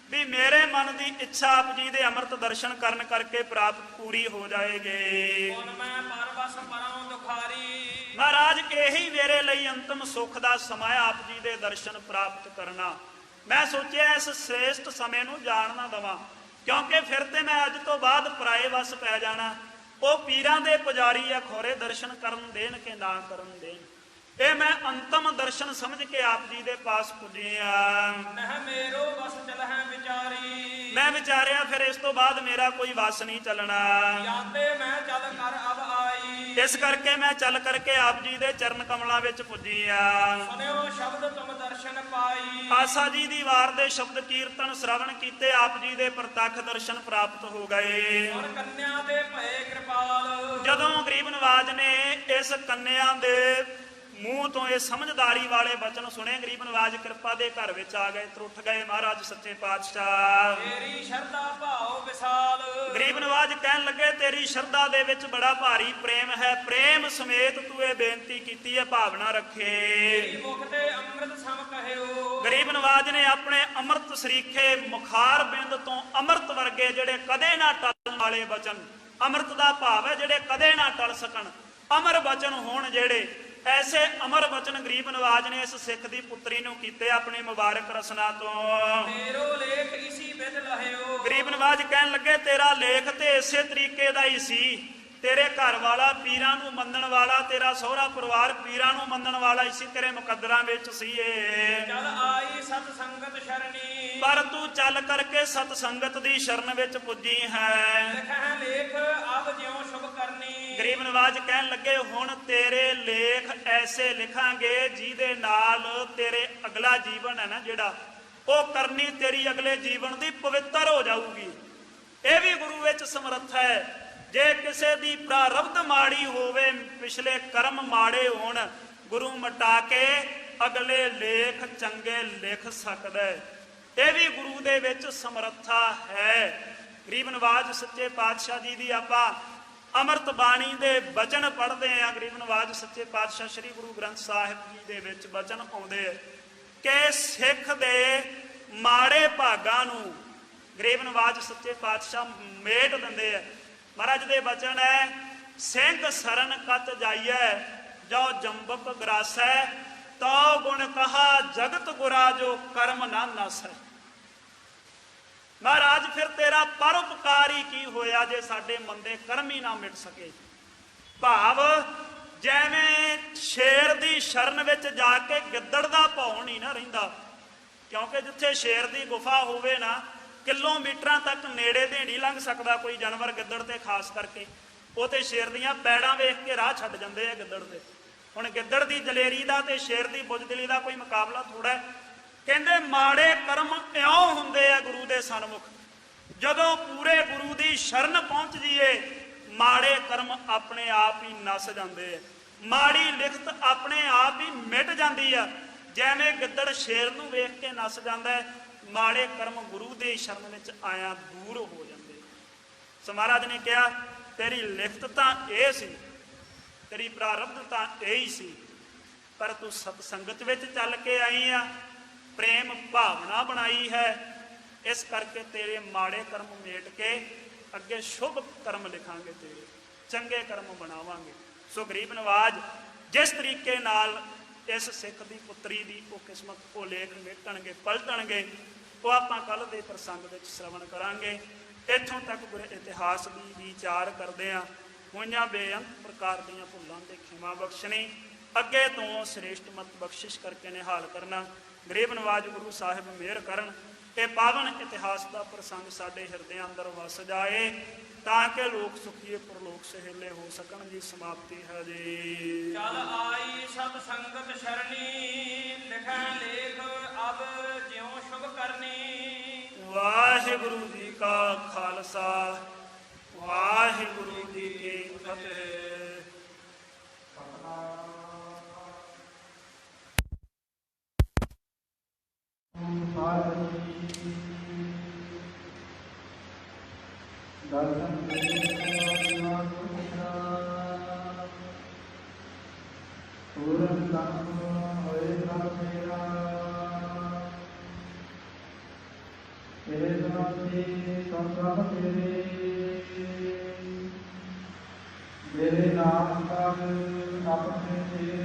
ਵੀ ਮੇਰੇ ਮਨ ਦੀ ਇੱਛਾ ਆਪ ਜੀ ਦੇ ਅੰਮ੍ਰਿਤ ਦਰਸ਼ਨ ਕਰਨ ਕਰਕੇ ਪ੍ਰਾਪਤ ਪੂਰੀ ਹੋ ਜਾਏਗੀ। ਮਹਾਰਾਜ ਇਹੀ ਮੇਰੇ ਲਈ ਅੰਤਮ ਸੁੱਖ ਦਾ ਸਮਾਂ ਆਪ ਜੀ ਦੇ ਦਰਸ਼ਨ ਪ੍ਰਾਪਤ ਕਰਨਾ। ਮੈਂ ਸੋਚਿਆ ਇਸ ਸ੍ਰੇਸ਼ਟ ਸਮੇਂ ਨੂੰ ਜਾਣ ਨਾ ਦੇਵਾਂ, ਕਿਉਂਕਿ ਫਿਰ ਤੇ ਮੈਂ ਅੱਜ ਤੋਂ ਬਾਅਦ ਪਰਾਏ ਵਸ ਪੈ ਜਾਣਾ। ਉਹ ਪੀਰਾਂ ਦੇ ਪੁਜਾਰੀ ਆ, ਖੋਰੇ ਦਰਸ਼ਨ ਕਰਨ ਦੇਣ ਕਿ ਨਾ ਕਰਨ ਦੇਣ। ਇਹ ਮੈਂ ਅੰਤਮ ਦਰਸ਼ਨ ਸਮਝ ਕੇ ਆਪ ਜੀ ਦੇ ਪਾਸ ਪੁੱਜਿਆ। ਮੈਂ ਵਿਚਾਰਿਆ ਫਿਰ ਇਸ ਤੋਂ ਬਾਅਦ ਮੇਰਾ ਕੋਈ ਵਸ ਨਹੀਂ ਚੱਲਣਾ। ਇਸ ਕਰਕੇ ਮੈਂ ਚੱਲ ਕਰਕੇ ਆਪ ਜੀ ਦੇ ਚਰਨ ਕਮਲਾਂ ਵਿੱਚ ਪੁੱਜਿਆ। ਆਸਾ ਜੀ ਦੀ ਵਾਰ ਦੇ ਸ਼ਬਦ ਕੀਰਤਨ ਸ਼ਰਵਣ ਕੀਤੇ, ਆਪ ਜੀ ਦੇ ਪ੍ਰਤੱਖ ਦਰਸ਼ਨ ਪ੍ਰਾਪਤ ਹੋ ਗਏ। ਜਦੋਂ ਗਰੀਬ ਨਵਾਜ ਨੇ ਇਸ ਕੰਨਿਆ ਦੇ ਮੂੰਹ ਤੋਂ ਇਹ ਸਮਝਦਾਰੀ ਵਾਲੇ ਬਚਨ ਸੁਣੇ, ਗਰੀਬ ਨਵਾਜ ਕਿਰਪਾ ਦੇ ਘਰ ਵਿੱਚ ਆ ਗਏ, ਤਰੁੱਠ ਗਏ ਮਹਾਰਾਜ ਸੱਚੇ ਪਾਤਸ਼ਾਹ। ਤੇਰੀ ਸ਼ਰਧਾ ਭਾਉ ਵਿਸਾਰ ਗਰੀਬ ਨਵਾਜ ਕਹਿਣ ਲੱਗੇ ਤੇਰੀ ਸ਼ਰਧਾ ਦੇ ਵਿੱਚ ਬੜਾ ਭਾਰੀ ਪ੍ਰੇਮ ਹੈ, ਪ੍ਰੇਮ ਸਮੇਤ ਤੂੰ ਇਹ ਬੇਨਤੀ ਕੀਤੀ ਹੈ, ਭਾਵਨਾ ਰੱਖੇ। ਤੇਰੀ ਮੁਖ ਤੇ ਅੰਮ੍ਰਿਤ ਸਮ ਕਹਿਓ। ਗਰੀਬ ਨਵਾਜ ਨੇ ਆਪਣੇ ਅੰਮ੍ਰਿਤ ਸਰੀਖੇ ਮੁਖਾਰ ਬਿੰਦ ਤੋਂ ਅੰਮ੍ਰਿਤ ਵਰਗੇ ਜਿਹੜੇ ਕਦੇ ਨਾ ਟਲਣ ਵਾਲੇ ਬਚਨ, ਅੰਮ੍ਰਿਤ ਦਾ ਭਾਵ ਹੈ ਜਿਹੜੇ ਕਦੇ ਨਾ ਟਲ ਸਕਣ, ਅਮਰ ਬਚਨ ਹੋਣ ਜਿਹੜੇ, ਐਸੇ ਅਮਰ ਬਚਨ ਗਰੀਬ ਨਵਾਜ ਨੇ ਇਸ ਸਿੱਖ ਦੀ ਪੁੱਤਰੀ ਨੂੰ ਕੀਤੇ ਆਪਣੀ ਮੁਬਾਰਕ ਰਸਨਾ ਤੋਂ। ਮੇਰੋ ਲੇਖ ਇਸੀ ਬਿਦ ਲਹਿਓ। ਗਰੀਬ ਨਵਾਜ ਕਹਿਣ ਲੱਗੇ ਤੇਰਾ ਲੇਖ ਤੇ ਇਸੇ ਤਰੀਕੇ ਦਾ ਹੀ ਸੀ, ਤੇਰੇ ਘਰ ਵਾਲਾ ਪੀਰਾਂ ਨੂੰ ਮੰਨਣ ਵਾਲਾ, ਤੇਰਾ ਸਹੁਰਾ ਪਰਿਵਾਰ ਪੀਰਾਂ ਨੂੰ ਮੰਨਣ ਵਾਲਾ ਇਸੇ ਤੇਰੇ ਮੁਕੱਦਰਾਂ ਵਿੱਚ ਸੀ ਇਹ। ਚਲ ਆਈ ਸਤ ਸੰਗਤ ਸ਼ਰਣੀ। ਪਰ ਤੂੰ ਚੱਲ ਕਰਕੇ ਸਤ ਸੰਗਤ ਦੀ ਸ਼ਰਨ ਵਿੱਚ ਪੁੱਜੀ ਹੈ। ਲਿਖੈ ਲੇਖ ਅਬ ਜਿਉ ਸ਼ੁਭ ਕਰਨੀ। ਗਰੀਬ ਨਵਾਜ ਕਹਿਣ ਲੱਗੇ ਹੁਣ ਤੇਰੇ ਲੇਖ ਐਸੇ ਲਿਖਾਂਗੇ ਜਿਹਦੇ ਨਾਲ ਤੇਰੇ ਅਗਲਾ ਜੀਵਨ ਹੈ ਨਾ ਜਿਹੜਾ, ਉਹ ਕਰਨੀ ਤੇਰੀ ਅਗਲੇ ਜੀਵਨ ਦੀ ਪਵਿੱਤਰ ਹੋ ਜਾਊਗੀ। ਇਹ ਵੀ ਗੁਰੂ ਵਿੱਚ ਸਮਰੱਥ ਹੈ। ਜੇ ਕਿਸੇ ਦੀ ਪ੍ਰਾਰਬਧ ਮਾੜੀ ਹੋਵੇ, ਪਿਛਲੇ ਕਰਮ ਮਾੜੇ ਹੋਣ, ਗੁਰੂ ਮਿਟਾ ਕੇ ਅਗਲੇ ਲੇਖ ਚੰਗੇ ਲਿਖ ਸਕਦਾ ਹੈ। ਇਹ ਵੀ ਗੁਰੂ ਦੇ ਵਿੱਚ ਸਮਰੱਥਾ ਹੈ। ਗਰੀਬ ਨਵਾਜ ਸੱਚੇ ਪਾਤਸ਼ਾਹ ਜੀ ਦੀ ਆਪਾਂ ਅੰਮ੍ਰਿਤ ਬਾਣੀ ਦੇ ਬਚਨ ਪੜ੍ਹਦੇ ਆ। ਗਰੀਬ ਨਵਾਜ ਸੱਚੇ ਪਾਤਸ਼ਾਹ ਸ੍ਰੀ ਗੁਰੂ ਗ੍ਰੰਥ ਸਾਹਿਬ ਜੀ ਦੇ ਵਿੱਚ ਬਚਨ ਆਉਂਦੇ ਕਿ ਸਿੱਖ ਦੇ ਮਾੜੇ ਭਾਗਾਂ ਨੂੰ ਗਰੀਬ ਨਵਾਜ ਸੱਚੇ ਪਾਤਸ਼ਾਹ ਮੇਟ ਦਿੰਦੇ ਆ। ਮਹਾਰਾਜ ਦੇ ਬਚਨ ਹੈ, ਸਿੰਘ ਸਰਨ ਕਤ ਜਾਈਐ ਜੋ ਜੰਬਕ ਗਰਾਸੈ, ਤਉ ਗੁਣ ਕਹਾ ਜਗਤ ਗੁਰਾ ਜੋ ਕਰਮ ਨਾ ਨਾਸੈ। ਮਹਾਰਾਜ ਫਿਰ ਤੇਰਾ ਪਰਉਪਕਾਰ ਹੀ ਕੀ ਹੋਇਆ ਜੇ ਸਾਡੇ ਮੰਦੇ ਕਰਮ ਹੀ ਨਾ ਮਿਟ ਸਕੇ। ਭਾਵ ਜਿਵੇਂ ਸ਼ੇਰ ਦੀ ਸ਼ਰਨ ਵਿੱਚ ਜਾ ਕੇ ਗਿੱਦੜ ਦਾ ਭੌਂ ਨਹੀਂ ਨਾ ਰਹਿੰਦਾ, ਕਿਉਂਕਿ ਜਿੱਥੇ ਸ਼ੇਰ ਦੀ ਗੁਫਾ ਹੋਵੇ ਨਾ, ਕਿਲੋਮੀਟਰਾਂ ਤੱਕ ਨੇੜੇ ਦੇ ਨਹੀਂ ਲੰਘ ਸਕਦਾ ਕੋਈ ਜਾਨਵਰ ਗਿੱਦੜ ਤੇ, ਖਾਸ ਕਰਕੇ ਉਹ ਤੇ ਸ਼ੇਰ ਦੀਆਂ ਪੈੜਾਂ ਵੇਖ ਕੇ ਰਾਹ ਛੱਡ ਜਾਂਦੇ ਆ ਗਿੱਦੜ ਤੇ। ਹੁਣ ਗਿੱਦੜ ਦੀ ਦਲੇਰੀ ਦਾ ਤੇ ਸ਼ੇਰ ਦੀ ਬੁੱਝਦਿਲੀ ਦਾ ਕੋਈ ਮੁਕਾਬਲਾ ਥੋੜਾ ਹੈ। ਕਹਿੰਦੇ ਮਾੜੇ ਕਰਮ ਇਉਂ ਹੁੰਦੇ ਆ ਗੁਰੂ ਦੇ ਸਨਮੁਖ, ਜਦੋਂ ਪੂਰੇ ਗੁਰੂ ਦੀ ਸ਼ਰਨ ਪਹੁੰਚ ਜੀਏ ਮਾੜੇ ਕਰਮ ਆਪਣੇ ਆਪ ਹੀ ਨਸ ਜਾਂਦੇ ਆ, ਮਾੜੀ ਲਿਖਤ ਆਪਣੇ ਆਪ ਹੀ ਮਿਟ ਜਾਂਦੀ ਆ। ਜਿਵੇਂ ਗਿੱਦੜ ਸ਼ੇਰ ਨੂੰ ਵੇਖ ਕੇ ਨਸ ਜਾਂਦਾ ਹੈ, ਮਾੜੇ ਕਰਮ ਗੁਰੂ ਦੇ ਸ਼ਰਨ ਵਿੱਚ ਆਇਆ ਦੂਰ ਹੋ ਜਾਂਦੇ। ਸੋ ਮਹਾਰਾਜ ਨੇ ਕਿਹਾ ਤੇਰੀ ਲਿਖਤ ਤਾਂ ਇਹ ਸੀ, ਤੇਰੀ ਪ੍ਰਾਰਬਧ ਤਾਂ ਇਹ ਹੀ ਸੀ, ਪਰ ਤੂੰ ਸਤ ਸੰਗਤ ਵਿੱਚ ਚੱਲ ਕੇ ਆਈ ਆ, ਪ੍ਰੇਮ ਭਾਵਨਾ ਬਣਾਈ ਹੈ, ਇਸ ਕਰਕੇ ਤੇਰੇ ਮਾੜੇ ਕਰਮ ਮੇਟ ਕੇ ਅੱਗੇ ਸ਼ੁਭ ਕਰਮ ਲਿਖਾਂਗੇ, ਤੇਰੇ ਚੰਗੇ ਕਰਮ ਬਣਾਵਾਂਗੇ। ਸੋ ਗਰੀਬ ਨਵਾਜ ਜਿਸ ਤਰੀਕੇ ਨਾਲ ਇਸ ਸਿੱਖ ਦੀ ਪੁੱਤਰੀ ਦੀ ਉਹ ਕਿਸਮਤ, ਉਹ ਲੇਖ ਮੇਟਣਗੇ, ਪਲਟਣਗੇ, ਉਹ ਆਪਾਂ ਕੱਲ ਦੇ ਪ੍ਰਸੰਗ ਵਿੱਚ ਸ਼ਰਵਣ ਕਰਾਂਗੇ। ਇੱਥੋਂ ਤੱਕ ਗੁਰ ਇਤਿਹਾਸ ਦੀ ਵਿਚਾਰ ਕਰਦੇ ਆ। ਹੋਈਆਂ ਬੇਅੰਤ ਪ੍ਰਕਾਰ ਦੀਆਂ ਭੁੱਲਾਂ ਦੇ ਖਿਮਾ ਬਖਸ਼ਣੀ, ਅੱਗੇ ਤੋਂ ਸ੍ਰੇਸ਼ਟ ਮਤ ਬਖਸ਼ਿਸ਼ ਕਰਕੇ ਨਿਹਾਲ ਕਰਨਾ। ਗਰੀਬ ਨਵਾਜ ਗੁਰੂ ਸਾਹਿਬ ਮਿਹਰ ਕਰਨ, ਇਹ ਪਾਵਨ ਇਤਿਹਾਸ ਦਾ ਪ੍ਰਸੰਗ ਸਾਡੇ ਹਿਰਦਿਆਂ ਅੰਦਰ ਵਸ ਜਾਏ, ਤਾਂ ਕਿ ਲੋਕ ਸੁਖੀਏ ਪਰਲੋਕ ਸਹੇਲੇ ਹੋ ਸਕਣ। ਜੀ ਸਮਾਪਤੀ ਹੈ ਜੀ। ਚਲ ਆਈ ਸਤ ਸੰਗਤ ਸ਼ਰਣੀ, ਲਿਖੈ ਲੇਖ ਅਬ ਜਿਉ ਸ਼ੁਭ ਕਰਨੀ। ਵਾਹਿਗੁਰੂ ਜੀ ਕਾ ਖਾਲਸਾ, ਵਾਹਿਗੁਰੂ ਜੀ ਕੀ ਫਤਿਹ। ਦਰਸ਼ਨ ਪੂਰਨ ਨਾਮ ਹੋਏ ਪ੍ਰਭ ਮੇਰਾ, ਤੇਰੇ ਨਾਮੇ ਸੰਤ੍ਰਭ ਤੇਰੇ, ਤੇਰੇ ਨਾਮ ਕਰ ਆਪਣੇ ਤੇਰੇ।